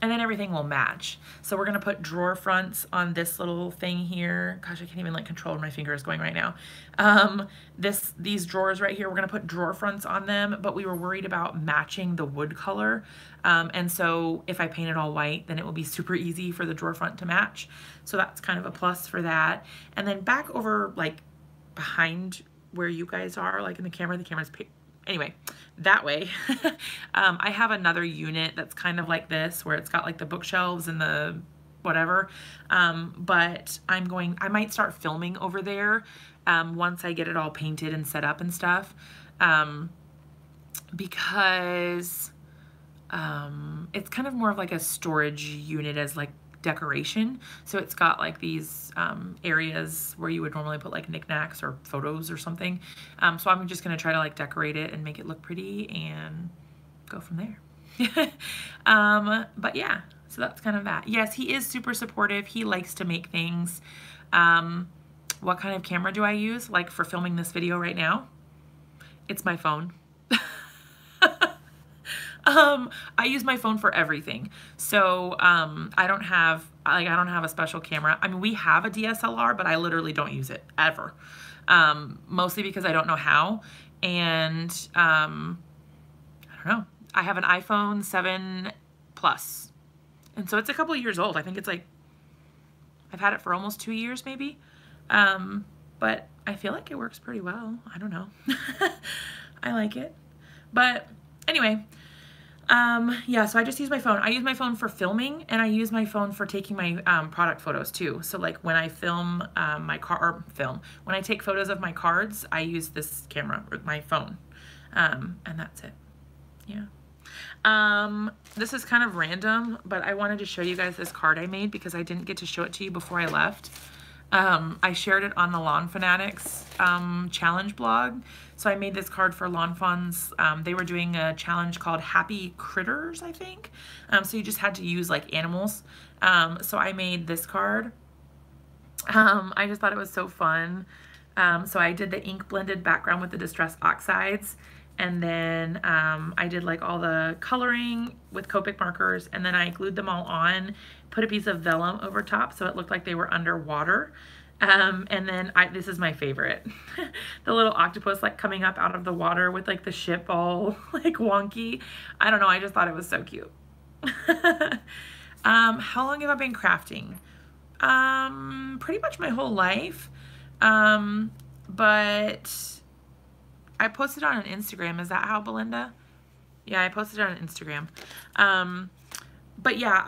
And then everything will match. So we're gonna put drawer fronts on this little thing here. Gosh, I can't even like control where my finger is going right now. These drawers right here, we're gonna put drawer fronts on them, but we were worried about matching the wood color. And so if I paint it all white, then it will be super easy for the drawer front to match. So that's kind of a plus for that. And then back over like behind where you guys are, like in the camera's anyway, that way, I have another unit that's kind of like this, where it's got like the bookshelves and the whatever, but I might start filming over there once I get it all painted and set up and stuff, because it's kind of more of like a storage unit as like decoration. So it's got like these areas where you would normally put like knickknacks or photos or something. So I'm just gonna try to like decorate it and make it look pretty and go from there. But yeah, so that's kind of that. Yes, he is super supportive. He likes to make things. What kind of camera do I use? Like for filming this video right now? It's my phone. I use my phone for everything. So, I don't have a special camera. I mean, we have a DSLR, but I literally don't use it ever. Mostly because I don't know how. And, I don't know. I have an iPhone 7 Plus. And so it's a couple of years old. I think it's like, I've had it for almost 2 years maybe. But I feel like it works pretty well. I don't know. I like it. But anyway, yeah, so I just use my phone. I use my phone for filming, and I use my phone for taking my product photos too. So like when I film when I take photos of my cards, I use this camera with my phone. And that's it. Yeah. This is kind of random, but I wanted to show you guys this card I made because I didn't get to show it to you before I left. I shared it on the Lawn Fanatics challenge blog. So I made this card for Lawn Funds. They were doing a challenge called Happy Critters, I think. So you just had to use like animals. So I made this card. I just thought it was so fun. So I did the ink blended background with the Distress Oxides. And then I did like all the coloring with Copic markers, and then I glued them all on, put a piece of vellum over top so it looked like they were underwater. And then this is my favorite. The little octopus like coming up out of the water with like the ship all like wonky. I don't know, I just thought it was so cute. How long have I been crafting? Pretty much my whole life. But I posted on Instagram. Is that how, Belinda? Yeah, I posted on Instagram. But yeah,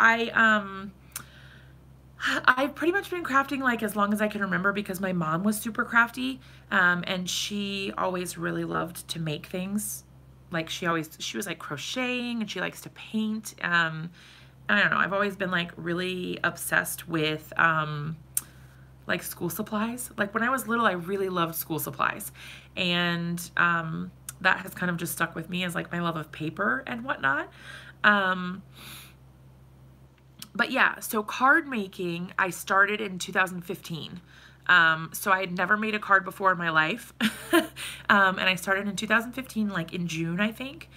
I've pretty much been crafting like as long as I can remember because my mom was super crafty, and she always really loved to make things. Like she was like crocheting, and she likes to paint. I don't know, I've always been like really obsessed with like school supplies. Like when I was little, I really loved school supplies, and that has kind of just stuck with me as like my love of paper and whatnot. But yeah, so card making, I started in 2015. So I had never made a card before in my life. And I started in 2015, like in June, I think.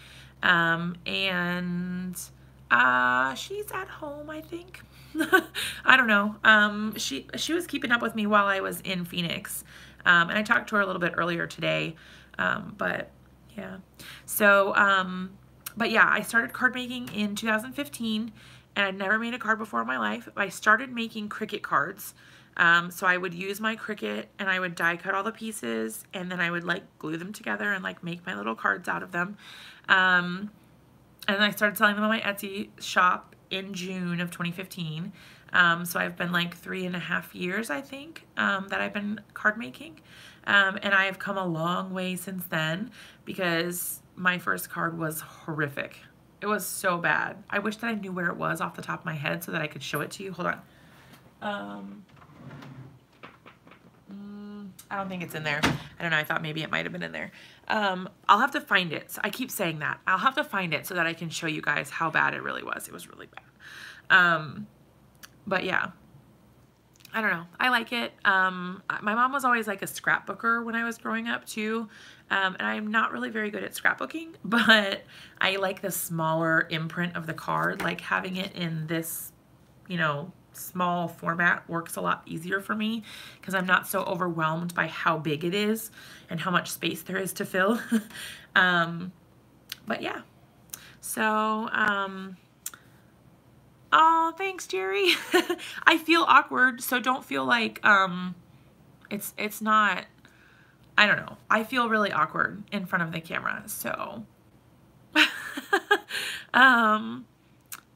And she's at home, I think. I don't know. She was keeping up with me while I was in Phoenix. And I talked to her a little bit earlier today. But yeah. So, but yeah, I started card making in 2015, and I'd never made a card before in my life. I started making Cricut cards. So I would use my Cricut, and I would die cut all the pieces, and then I would like glue them together and like make my little cards out of them. And I started selling them on my Etsy shop in June of 2015. So I've been like 3.5 years, I think, that I've been card making. And I have come a long way since then because my first card was horrific. It was so bad. I wish that I knew where it was off the top of my head so that I could show it to you. Hold on. I don't think it's in there. I don't know. I thought maybe it might have been in there. I'll have to find it. So I keep saying that. I'll have to find it so that I can show you guys how bad it really was. It was really bad. But yeah, I don't know. I like it. My mom was always like a scrapbooker when I was growing up too. And I'm not really very good at scrapbooking, but I like the smaller imprint of the card. Like having it in this, you know, small format works a lot easier for me because I'm not so overwhelmed by how big it is and how much space there is to fill. But yeah, so, oh, thanks, Jerry. I feel awkward, so don't feel like, it's not, I don't know. I feel really awkward in front of the camera, so.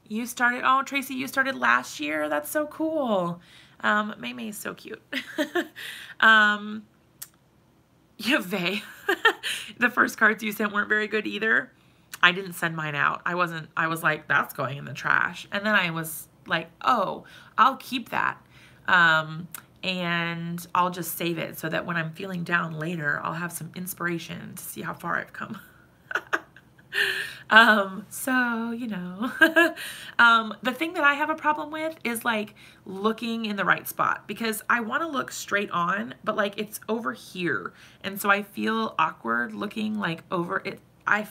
You started, oh, Tracy, you started last year? That's so cool. May May is so cute. Yeah, Vay. The first cards you sent weren't very good either. I didn't send mine out. I was like, that's going in the trash. And then I was like, oh, I'll keep that. And I'll just save it so that when I'm feeling down later, I'll have some inspiration to see how far I've come. So, you know, the thing that I have a problem with is like looking in the right spot because I want to look straight on, but like it's over here. And so I feel awkward looking like over it. I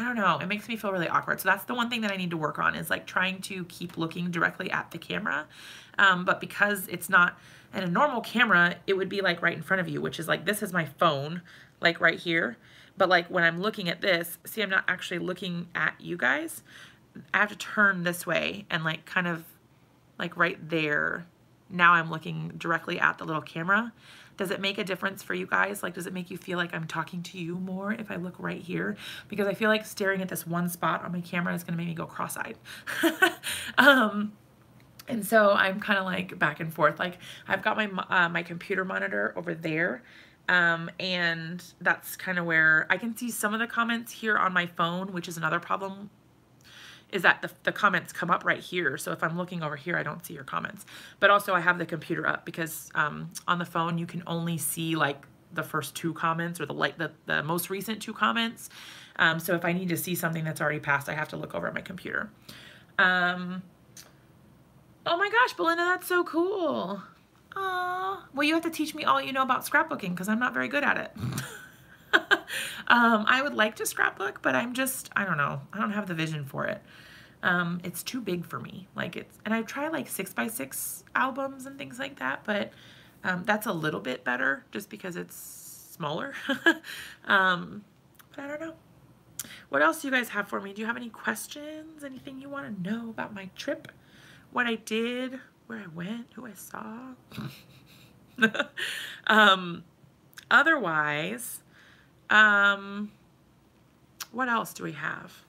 don't know, it makes me feel really awkward. So that's the one thing that I need to work on is like trying to keep looking directly at the camera. But because it's not in a normal camera, it would be like right in front of you, which is like, this is my phone, like right here. But like when I'm looking at this, see, I'm not actually looking at you guys. I have to turn this way and like kind of like right there now I'm looking directly at the little camera. Does it make a difference for you guys? Like, does it make you feel like I'm talking to you more if I look right here? Because I feel like staring at this one spot on my camera is going to make me go cross-eyed. And so I'm kind of like back and forth. Like, I've got my my computer monitor over there, and that's kind of where I can see some of the comments here on my phone, which is another problem, is that the comments come up right here. So if I'm looking over here, I don't see your comments. But also I have the computer up because on the phone you can only see like the first 2 comments or the most recent 2 comments. So if I need to see something that's already passed, I have to look over at my computer. Oh my gosh, Belinda, that's so cool. Aw. Well, you have to teach me all you know about scrapbooking because I'm not very good at it. I would like to scrapbook, but I don't know. I don't have the vision for it. It's too big for me. Like and I've tried like 6x6 albums and things like that, but that's a little bit better just because it's smaller. But I don't know. What else do you guys have for me? Do you have any questions? Anything you want to know about my trip? What I did, where I went, who I saw? Otherwise, what else do we have?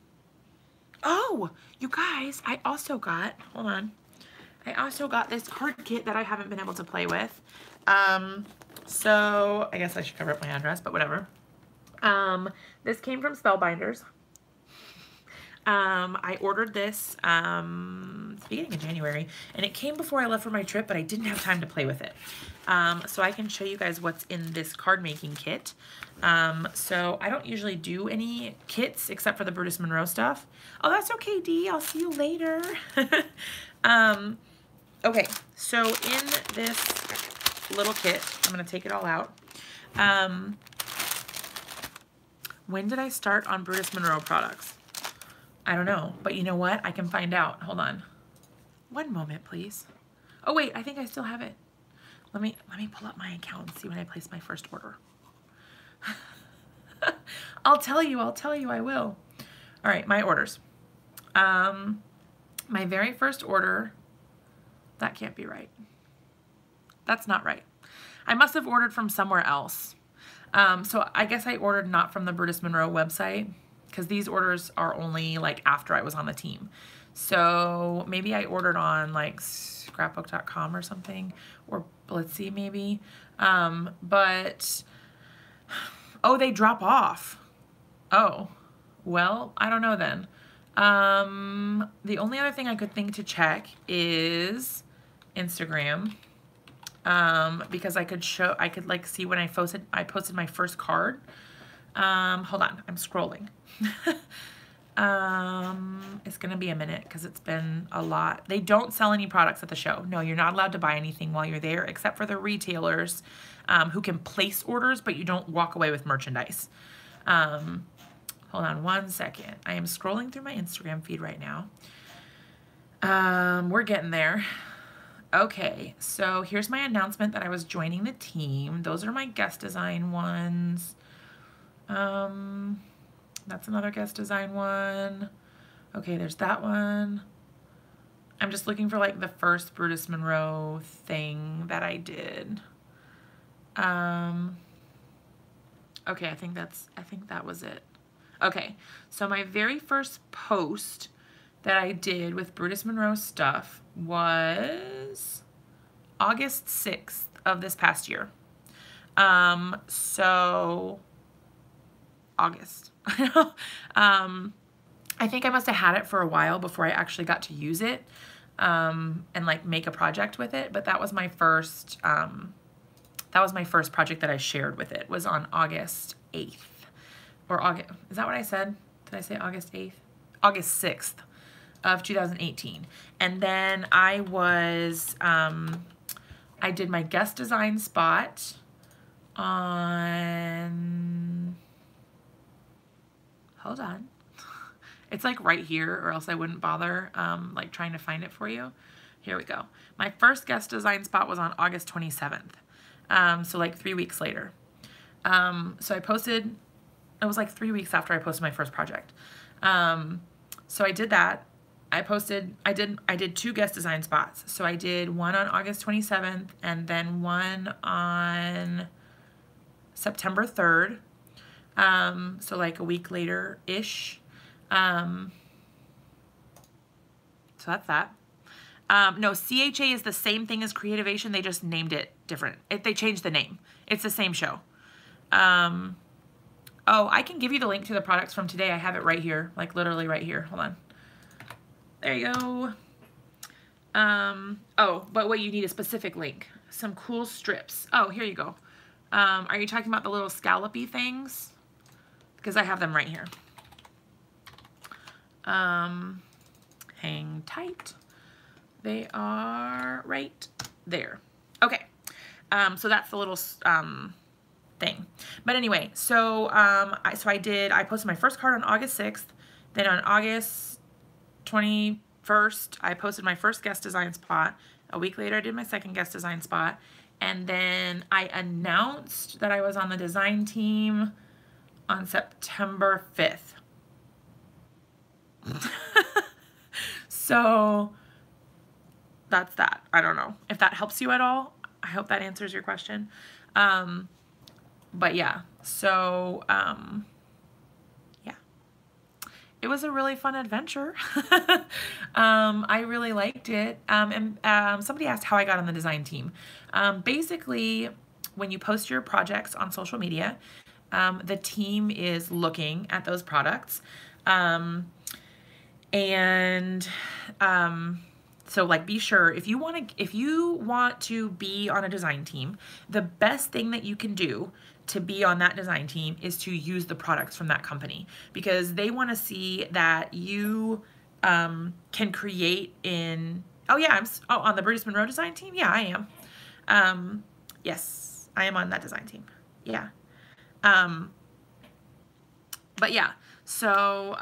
Oh, you guys, I also got, hold on. I also got this card kit that I haven't been able to play with. So I guess I should cover up my address, but whatever. This came from Spellbinders. I ordered this beginning of January, and it came before I left for my trip, but I didn't have time to play with it. So I can show you guys what's in this card making kit. So I don't usually do any kits except for the Brutus Monroe stuff. Oh, that's okay, Dee. I'll see you later. Okay, so in this little kit, I'm going to take it all out. When did I start on Brutus Monroe products? I don't know, but you know what? I can find out. Hold on. One moment, please. Oh wait, I think I still have it. Let me pull up my account and see when I placed my first order. I'll tell you, I will. All right, my orders. My very first order, that can't be right. That's not right. I must have ordered from somewhere else. So I guess I ordered not from the Brutus Monroe website, because these orders are only like after I was on the team. So maybe I ordered on like scrapbook.com or something, or Blitsy maybe. But, oh, they drop off. Oh, well, I don't know then. The only other thing I could think to check is Instagram. Because I could like see when I posted my first card. Hold on, I'm scrolling. It's gonna be a minute because it's been a lot. They don't sell any products at the show. No, you're not allowed to buy anything while you're there except for the retailers who can place orders, but you don't walk away with merchandise. Hold on one second. I am scrolling through my Instagram feed right now. We're getting there. Okay, so here's my announcement that I was joining the team. Those are my guest design ones. That's another guest design one. Okay, there's that one. I'm just looking for like the first Brutus Monroe thing that I did. Okay, I think that was it. Okay, so my very first post that I did with Brutus Monroe stuff was August 6th of this past year. So August. I think I must have had it for a while before I actually got to use it and like make a project with it, but that was my first project that I shared with it, was on August 8th. Or August, is that what I said? Did I say August 8th? August 6th of 2018. And then I did my guest design spot on, hold on. It's like right here, or else I wouldn't bother like trying to find it for you. Here we go. My first guest design spot was on August 27th. So like 3 weeks later. So I posted, it was like 3 weeks after I posted my first project. So I did that. I did 2 guest design spots. So I did one on August 27th and then one on September 3rd. So like a week later-ish. So that's that. No, CHA is the same thing as Creativation. They just named it different. They changed the name. It's the same show. Oh, I can give you the link to the products from today. I have it right here, like literally right here. Hold on. There you go. Oh, but what you need a specific link. Some cool strips. Oh, here you go. Are you talking about the little scallopy things? Because I have them right here. Hang tight. They are right there. Okay. So that's the little thing. But anyway, so I posted my first card on August 6th. Then on August 21st, I posted my first guest design spot. A week later, I did my second guest design spot. And then I announced that I was on the design team on September 5th. So that's that. I don't know if that helps you at all. I hope that answers your question. But yeah, so yeah, it was a really fun adventure. I really liked it. And somebody asked how I got on the design team. Basically, when you post your projects on social media, the team is looking at those products. So like, be sure if you want to be on a design team, the best thing that you can do to be on that design team is to use the products from that company, because they want to see that you can create in, oh yeah, on the Brutus Monroe design team. Yeah, I am. Yes, I am on that design team. Yeah. But yeah, so,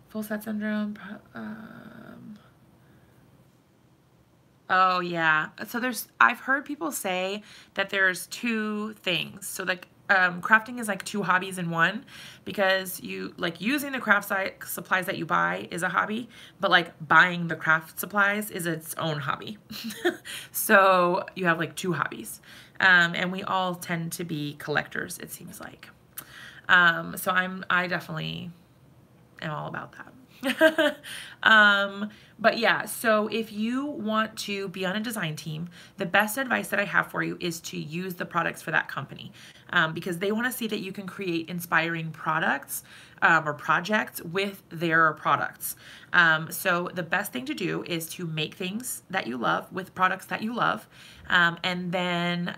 full set syndrome, oh yeah. So I've heard people say that there's 2 things. So like, crafting is like 2 hobbies in one, because you like using the craft supplies that you buy is a hobby, but like buying the craft supplies is its own hobby. So you have like 2 hobbies. And we all tend to be collectors, it seems like. So I definitely am all about that. But yeah, so if you want to be on a design team, the best advice that I have for you is to use the products for that company, because they want to see that you can create inspiring products or projects with their products. So the best thing to do is to make things that you love with products that you love, and then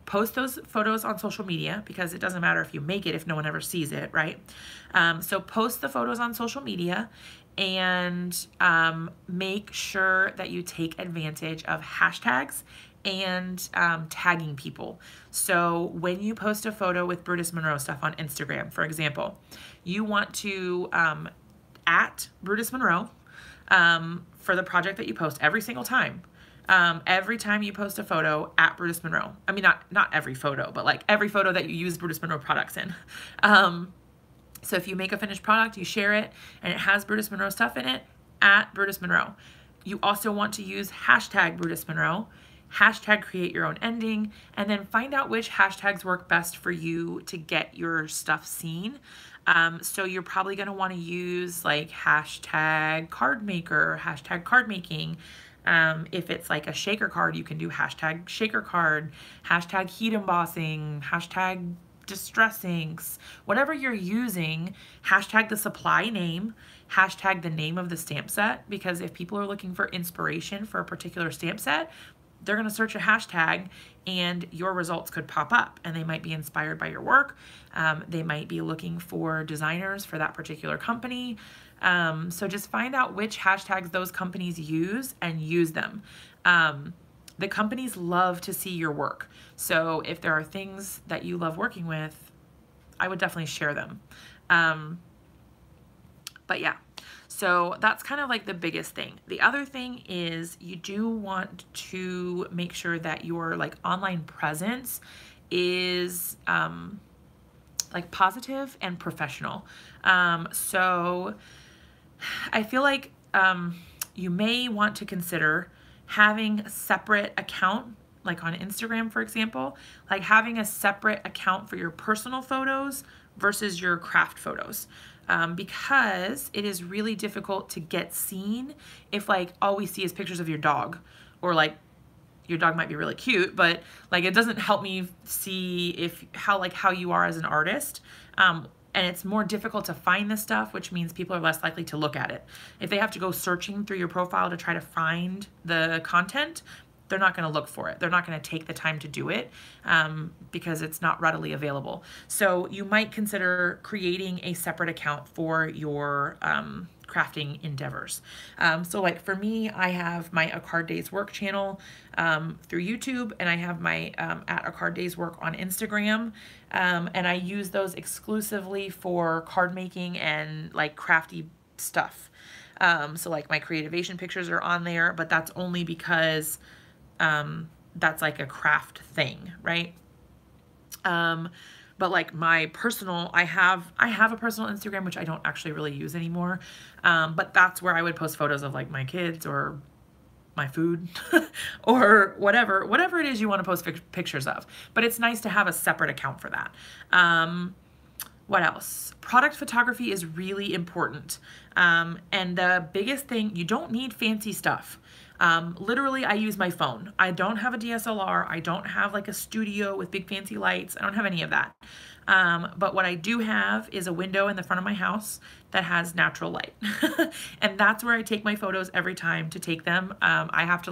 post those photos on social media, because it doesn't matter if you make it if no one ever sees it, right? So post the photos on social media, and make sure that you take advantage of hashtags and tagging people. So when you post a photo with Brutus Monroe stuff on Instagram, for example, you want to at Brutus Monroe for the project that you post every single time. Every time you post a photo, at Brutus Monroe. I mean, not every photo, but like every photo that you use Brutus Monroe products in. So if you make a finished product, you share it, and it has Brutus Monroe stuff in it, at Brutus Monroe. You also want to use hashtag Brutus Monroe, hashtag create your own ending, and then find out which hashtags work best for you to get your stuff seen. So you're probably going to want to use like hashtag card maker, hashtag card making. If it's like a shaker card, you can do hashtag shaker card, hashtag heat embossing, hashtag distress inks, whatever you're using, hashtag the supply name, hashtag the name of the stamp set, because if people are looking for inspiration for a particular stamp set, they're going to search a hashtag and your results could pop up, and they might be inspired by your work. They might be looking for designers for that particular company. So just find out which hashtags those companies use and use them. The companies love to see your work. So if there are things that you love working with, I would definitely share them. But yeah, so that's kind of like the biggest thing. The other thing is you do want to make sure that your like online presence is like positive and professional. So I feel like you may want to consider having a separate account, like on Instagram, for example, like having a separate account for your personal photos versus your craft photos. Because it is really difficult to get seen if like all we see is pictures of your dog, or like your dog might be really cute, but like it doesn't help me see if how you are as an artist. And it's more difficult to find this stuff, which means people are less likely to look at it. If they have to go searching through your profile to try to find the content, they're not going to look for it. They're not going to take the time to do it because it's not readily available. So you might consider creating a separate account for your crafting endeavors. So like for me, I have my A Card Day's Work channel through YouTube, and I have my at A Card Day's Work on Instagram. And I use those exclusively for card making and like crafty stuff. So like my Creativation pictures are on there, but that's only because that's like a craft thing, right? But like my personal, I have a personal Instagram, which I don't actually really use anymore. But that's where I would post photos of like my kids or my food or whatever it is you want to post pictures of. But it's nice to have a separate account for that. What else? Product photography is really important. And the biggest thing, you don't need fancy stuff. Literally, I use my phone. I don't have a DSLR. I don't have like a studio with big fancy lights. I don't have any of that. But what I do have is a window in the front of my house that has natural light. And that's where I take my photos every time to take them. I have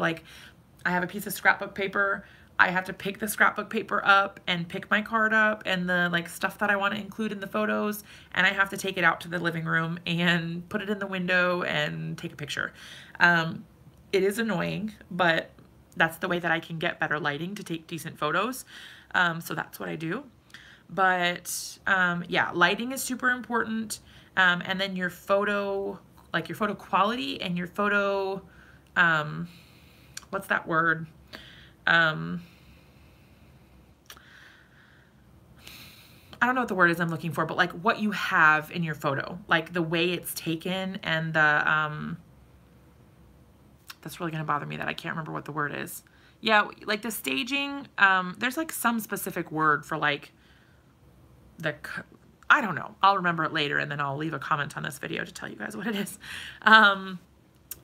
a piece of scrapbook paper. I have to pick the scrapbook paper up and pick my card up and the like stuff that I want to include in the photos, and I have to take it out to the living room and put it in the window and take a picture. It is annoying, but that's the way that I can get better lighting to take decent photos. So that's what I do. But yeah, lighting is super important. And then your photo, like your photo quality and your photo, what's that word? I don't know what the word is I'm looking for, but like what you have in your photo, like the way it's taken, and the, that's really going to bother me that I can't remember what the word is. Yeah, like the staging, there's like some specific word for like I don't know. I'll remember it later, and then I'll leave a comment on this video to tell you guys what it is.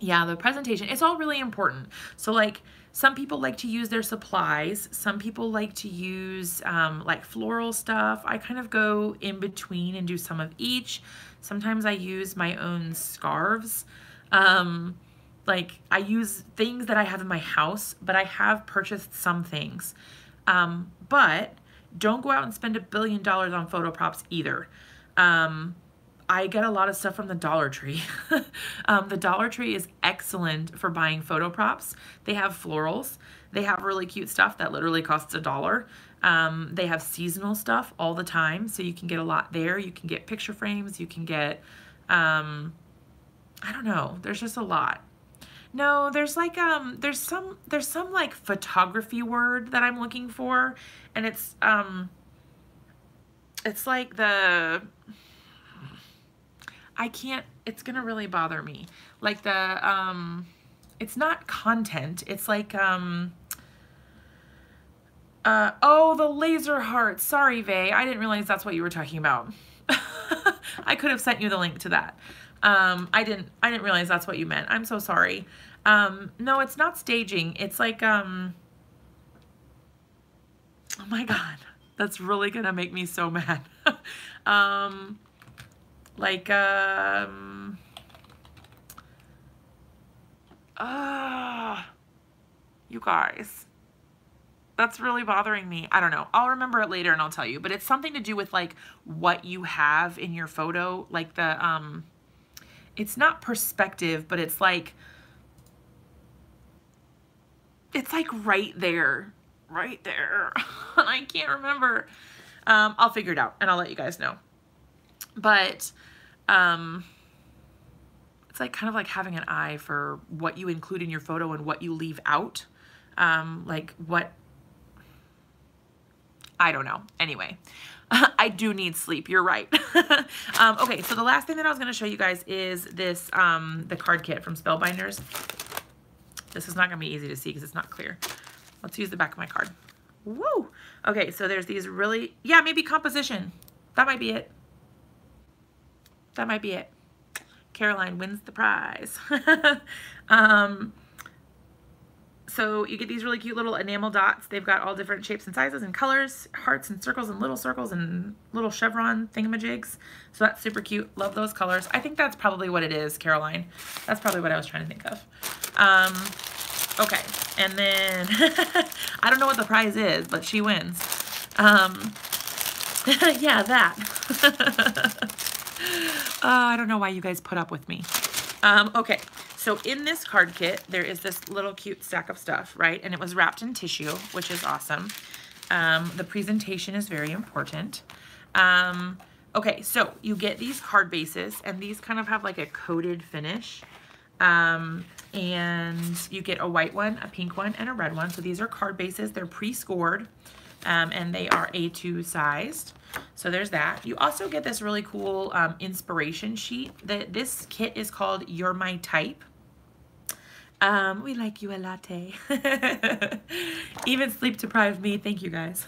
Yeah, the presentation, it's all really important. So like some people like to use their supplies. Some people like to use like floral stuff. I kind of go in between and do some of each. Sometimes I use my own scarves. Like I use things that I have in my house, but I have purchased some things. But don't go out and spend $1 billion on photo props either. I get a lot of stuff from the Dollar Tree. The Dollar Tree is excellent for buying photo props. They have florals. They have really cute stuff that literally costs $1. They have seasonal stuff all the time, so you can get a lot there. You can get picture frames. You can get, I don't know. There's just a lot. No, there's like there's some like photography word that I'm looking for, and it's like the, I can't, it's gonna really bother me. Like the it's not content, it's like oh, the laser heart. Sorry, Vay. I didn't realize that's what you were talking about. I could have sent you the link to that. I didn't realize that's what you meant. I'm so sorry. No, it's not staging. It's like, oh my God, that's really gonna make me so mad. Like, you guys, that's really bothering me. I don't know. I'll remember it later and I'll tell you, but it's something to do with like what you have in your photo. Like the, it's not perspective, but it's like right there, right there. I can't remember. I'll figure it out and I'll let you guys know. But, it's like kind of like having an eye for what you include in your photo and what you leave out. Like what, I don't know. Anyway, I do need sleep. You're right. Okay, so the last thing that I was going to show you guys is this, the card kit from Spellbinders. This is not going to be easy to see because it's not clear. Let's use the back of my card. Woo! Okay, so there's these really, yeah, maybe composition. That might be it. That might be it. Caroline wins the prize. So you get these really cute little enamel dots. They've got all different shapes and sizes and colors, hearts and circles and little chevron thingamajigs. So that's super cute. Love those colors. I think that's probably what it is, Caroline. That's probably what I was trying to think of. Okay, and then I don't know what the prize is, but she wins. Yeah, that. I don't know why you guys put up with me. Okay, so in this card kit, there is this little cute stack of stuff, right? And it was wrapped in tissue, which is awesome. The presentation is very important. Okay, so you get these card bases, and these kind of have like a coated finish. And you get a white one, a pink one, and a red one. So these are card bases. They're pre-scored, and they are A2 sized. So there's that. You also get this really cool inspiration sheet. This kit is called You're My Type. We like you a latte. Even sleep deprived me. Thank you guys.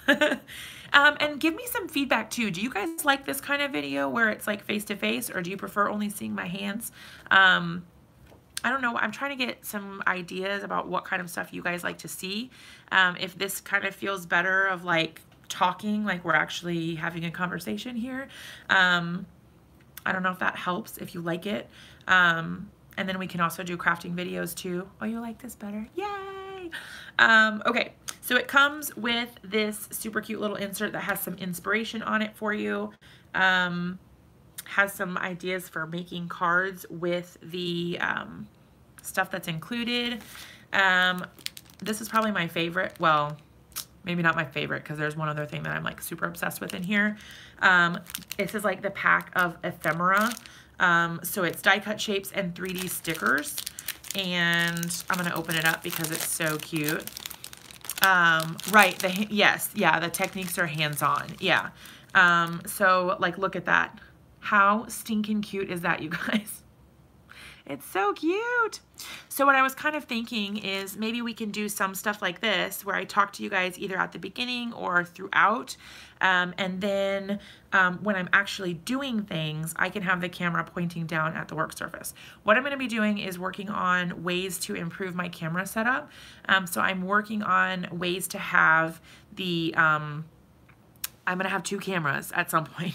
And give me some feedback too. Do you guys like this kind of video where it's like face to face, or do you prefer only seeing my hands? I don't know. I'm trying to get some ideas about what kind of stuff you guys like to see. If this kind of feels better of like talking, like we're actually having a conversation here. I don't know if that helps, if you like it. And then we can also do crafting videos too. Oh, you like this better? Yay! Okay, so it comes with this super cute little insert that has some inspiration on it for you. Has some ideas for making cards with the stuff that's included. This is probably my favorite. Well, maybe not my favorite because there's one other thing that I'm like super obsessed with in here. This is like the pack of ephemera. So it's die cut shapes and 3D stickers. And I'm going to open it up because it's so cute. Right. Yes. Yeah. The techniques are hands-on. Yeah. So like, look at that. How stinking cute is that, you guys? It's so cute. So what I was kind of thinking is maybe we can do some stuff like this where I talk to you guys either at the beginning or throughout. And then when I'm actually doing things, I can have the camera pointing down at the work surface. What I'm going to be doing is working on ways to improve my camera setup. So I'm working on ways to have the... I'm gonna have 2 cameras at some point.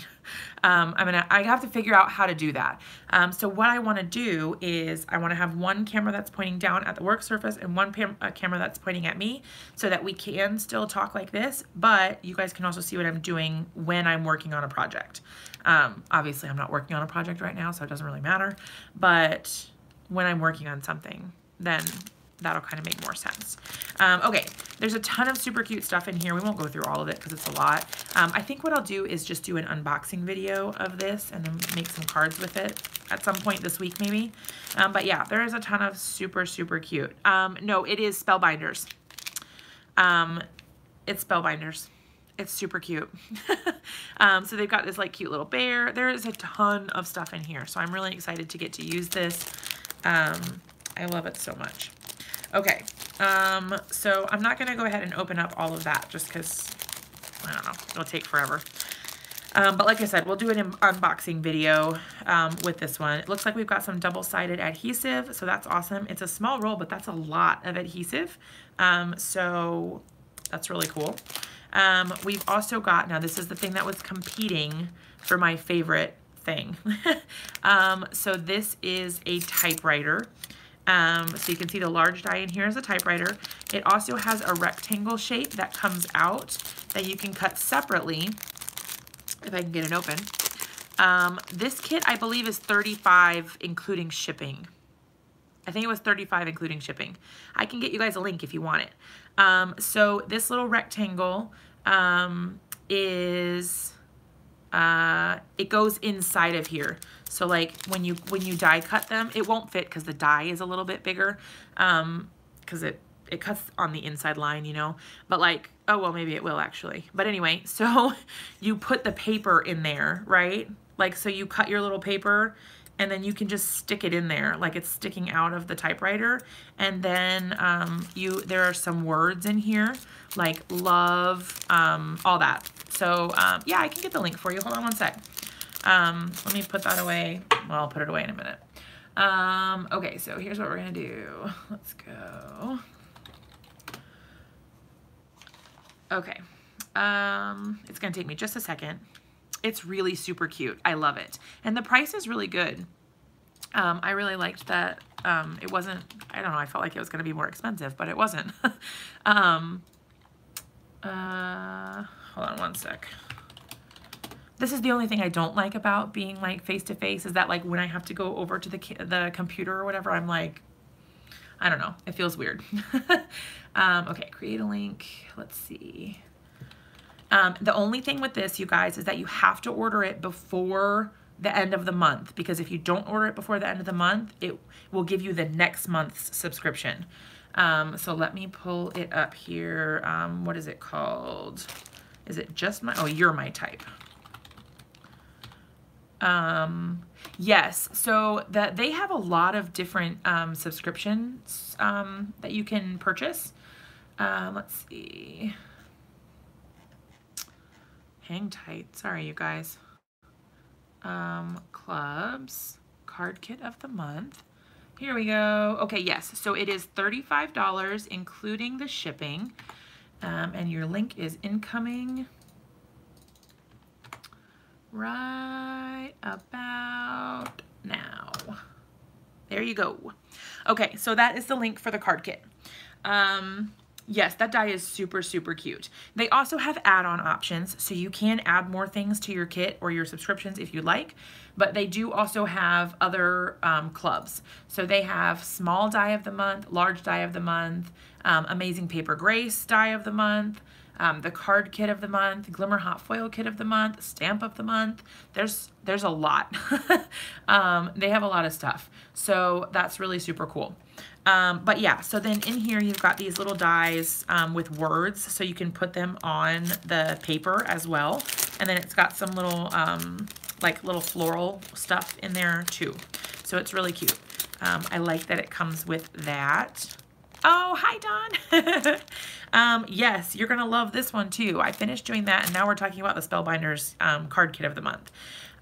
I have to figure out how to do that. So what I wanna do is I wanna have one camera that's pointing down at the work surface and one camera that's pointing at me so that we can still talk like this, but you guys can also see what I'm doing when I'm working on a project. Obviously I'm not working on a project right now, so it doesn't really matter, but when I'm working on something, then that'll kind of make more sense. Okay, there's a ton of super cute stuff in here. We won't go through all of it because it's a lot. I think what I'll do is just do an unboxing video of this and then make some cards with it at some point this week maybe. But yeah, there is a ton of super, super cute. No, it is Spellbinders. It's Spellbinders. It's super cute. So they've got this like cute little bear. There is a ton of stuff in here. So I'm really excited to get to use this. I love it so much. Okay, so I'm not going to go ahead and open up all of that just because, I don't know, it'll take forever. But like I said, we'll do an unboxing video with this one. It looks like we've got some double-sided adhesive, so that's awesome. It's a small roll, but that's a lot of adhesive, so that's really cool. We've also got, now this is the thing that was competing for my favorite thing. So this is a typewriter. So you can see the large die in here is a typewriter. It also has a rectangle shape that comes out that you can cut separately, if I can get it open. This kit, I believe, is $35 including shipping. I think it was $35 including shipping. I can get you guys a link if you want it. So this little rectangle is... it goes inside of here. So like when you die cut them, it won't fit because the die is a little bit bigger, because it cuts on the inside line, you know, but like Oh, well, maybe it will actually. But anyway, so you put the paper in there, right? Like, so you cut your little paper and then you can just stick it in there like it's sticking out of the typewriter. And then there are some words in here like love, all that. So yeah, I can get the link for you. Hold on one sec. Let me put that away. Well, I'll put it away in a minute. Okay, so here's what we're gonna do. Let's go. Okay, it's gonna take me just a second. It's really super cute. I love it. And the price is really good. I really liked that it wasn't, I don't know, I felt like it was gonna be more expensive, but it wasn't. Hold on one sec. This is the only thing I don't like about being like face-to-face is that like when I have to go over to the computer or whatever, I'm like, I don't know, it feels weird. Okay, create a link. Let's see. The only thing with this, you guys, is that you have to order it before the end of the month, because if you don't order it before the end of the month, it will give you the next month's subscription. So let me pull it up here. What is it called? Is it just my, oh, You're My Type. Yes, so they have a lot of different subscriptions that you can purchase. Let's see. Hang tight. Sorry, you guys. Clubs, card kit of the month. Here we go. Okay, yes. So it is $35, including the shipping. And your link is incoming right about now. There you go. Okay, so that is the link for the card kit. Yes, that die is super, super cute. They also have add-on options, so you can add more things to your kit or your subscriptions if you like, but they do also have other clubs. So they have small die of the month, large die of the month, amazing paper grace die of the month, the card kit of the month, glimmer hot foil kit of the month, stamp of the month. There's a lot. They have a lot of stuff. So that's really super cool. But yeah, so then in here you've got these little dies with words, so you can put them on the paper as well. And then it's got some little like little floral stuff in there too. So it's really cute. I like that it comes with that. Oh, hi, Dawn. Yes, you're going to love this one too. I finished doing that, and now we're talking about the Spellbinders card kit of the month.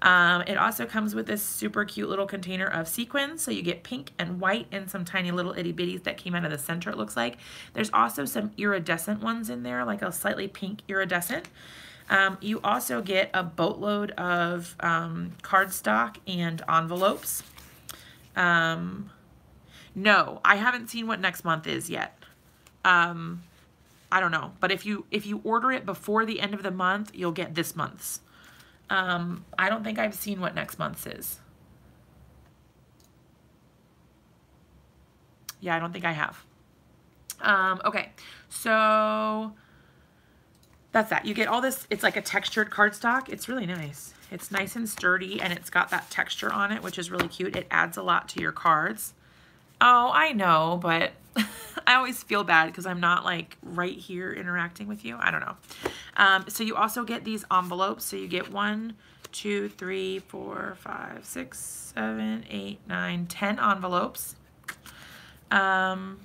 It also comes with this super cute little container of sequins. So you get pink and white and some tiny little itty bitties that came out of the center, it looks like. There's also some iridescent ones in there, like a slightly pink iridescent. You also get a boatload of cardstock and envelopes. No, I haven't seen what next month is yet. I don't know, but if you order it before the end of the month, you'll get this month's. I don't think I've seen what next month's is. Yeah, I don't think I have. Okay, so that's that. You get all this, it's like a textured cardstock. It's really nice. It's nice and sturdy, and it's got that texture on it, which is really cute. It adds a lot to your cards. Oh, I know, but I always feel bad because I'm not like right here interacting with you. I don't know. So you also get these envelopes. So you get 1, 2, 3, 4, 5, 6, 7, 8, 9, 10 envelopes. Oh,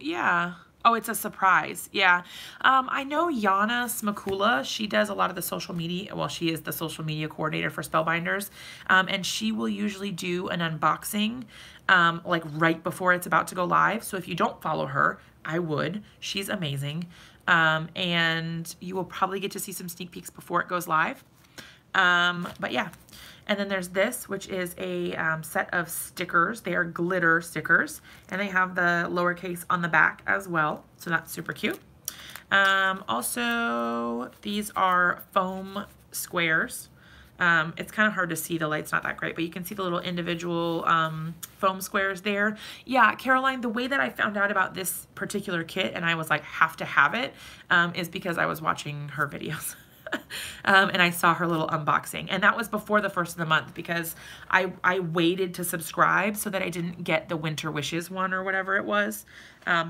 yeah. Oh, it's a surprise. Yeah. I know Yana Smakula, she does a lot of the social media. Well, she is the social media coordinator for Spellbinders. And she will usually do an unboxing like right before it's about to go live. So if you don't follow her, I would. She's amazing. And you will probably get to see some sneak peeks before it goes live. But yeah. And then there's this, which is a set of stickers. They are glitter stickers, and they have the lowercase on the back as well. So that's super cute. Also, these are foam squares. It's kind of hard to see. The light's not that great, but you can see the little individual foam squares there. Yeah, Caroline, the way that I found out about this particular kit, and I was like, have to have it, is because I was watching her videos. And I saw her little unboxing, and that was before the first of the month because I waited to subscribe so that I didn't get the Winter Wishes one or whatever it was.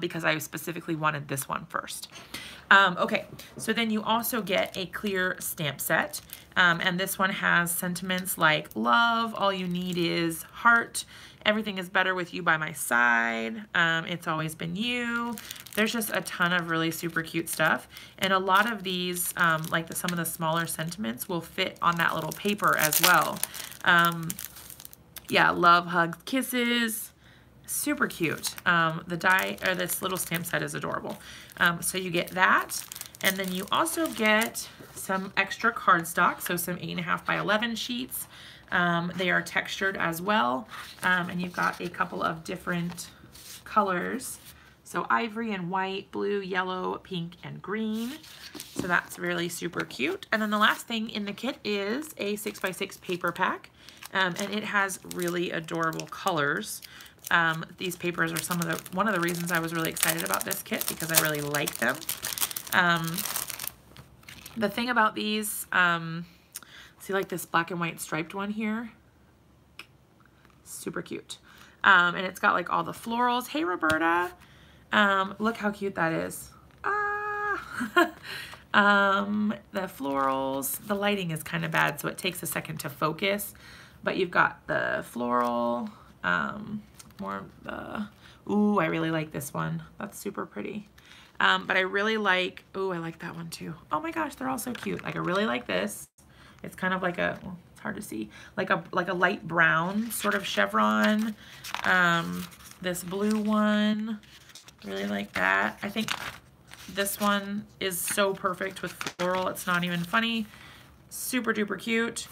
because I specifically wanted this one first. Okay, so then you also get a clear stamp set, and this one has sentiments like love, all you need is heart, everything is better with you by my side, it's always been you. There's just a ton of really super cute stuff, and a lot of these, like some of the smaller sentiments, will fit on that little paper as well. Yeah, love, hugs, kisses. Super cute. This little stamp set is adorable. So you get that, and then you also get some extra cardstock, so some 8.5 by 11 sheets. They are textured as well, and you've got a couple of different colors. So ivory and white, blue, yellow, pink, and green. So that's really super cute. And then the last thing in the kit is a 6x6 paper pack, and it has really adorable colors. These papers are one of the reasons I was really excited about this kit, because I really like them. The thing about these, see like this black and white striped one here, super cute. And it's got like all the florals. Hey, Roberta. Look how cute that is. Ah. The florals, the lighting is kind of bad, so it takes a second to focus, but you've got the floral, more of the, ooh, I really like this one. That's super pretty. But I really like, ooh, I like that one too. Oh my gosh, they're all so cute. Like I really like this. It's kind of like a, well, it's hard to see, like a light brown sort of chevron. This blue one, really like that. I think this one is so perfect with floral. It's not even funny. Super duper cute.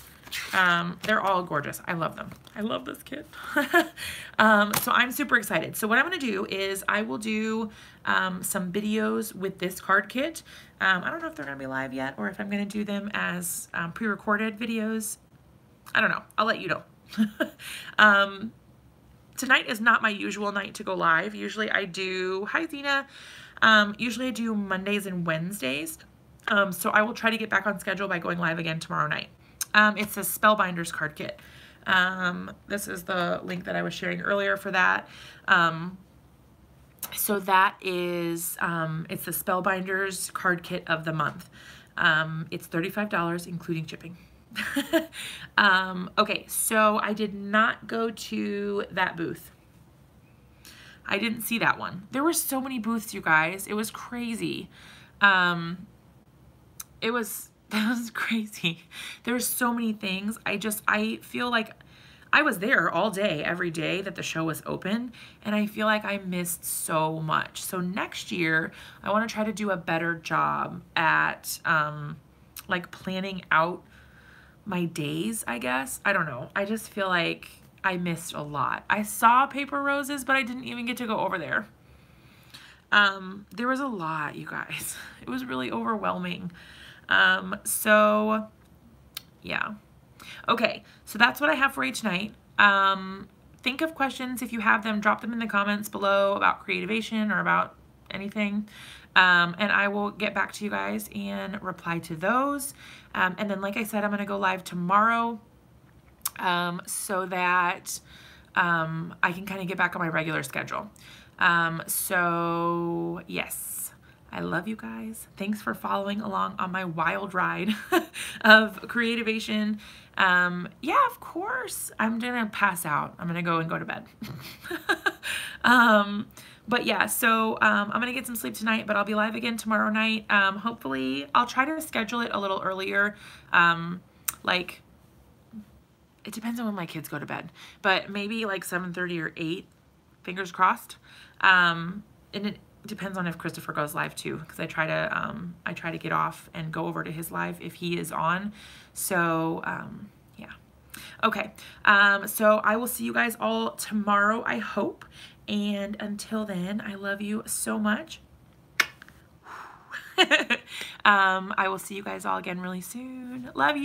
They're all gorgeous. I love them. I love this kit. So I'm super excited. So what I'm going to do is I will do some videos with this card kit. I don't know if they're going to be live yet, or if I'm going to do them as pre-recorded videos. I don't know. I'll let you know. Tonight is not my usual night to go live. Usually I do, hi Zena. Usually I do Mondays and Wednesdays. So I will try to get back on schedule by going live again tomorrow night. It's a Spellbinders card kit. This is the link that I was sharing earlier for that. So that is, it's the Spellbinders card kit of the month. It's $35, including shipping. Okay, so I did not go to that booth. I didn't see that one. There were so many booths, you guys. It was crazy. That was crazy. There were so many things. I feel like I was there all day, every day that the show was open, and I feel like I missed so much. So next year, I want to try to do a better job at like planning out my days, I guess. I don't know. I just feel like I missed a lot. I saw Paper Roses, but I didn't even get to go over there. There was a lot, you guys. It was really overwhelming. So yeah. Okay, so that's what I have for each night. Think of questions. If you have them, drop them in the comments below about Creativation or about anything. And I will get back to you guys and reply to those. And then, like I said, I'm going to go live tomorrow, so that, I can kind of get back on my regular schedule. So yes, I love you guys. Thanks for following along on my wild ride of Creativation. Yeah, of course, I'm gonna pass out. I'm gonna go to bed. But yeah, so I'm gonna get some sleep tonight, but I'll be live again tomorrow night. Hopefully, I'll try to schedule it a little earlier. Like, it depends on when my kids go to bed, but maybe like 7:30 or 8, fingers crossed. And it depends on if Christopher goes live too, because I try to get off and go over to his live if he is on. So yeah. Okay, so I will see you guys all tomorrow, I hope. And until then, I love you so much. I will see you guys all again really soon. Love you.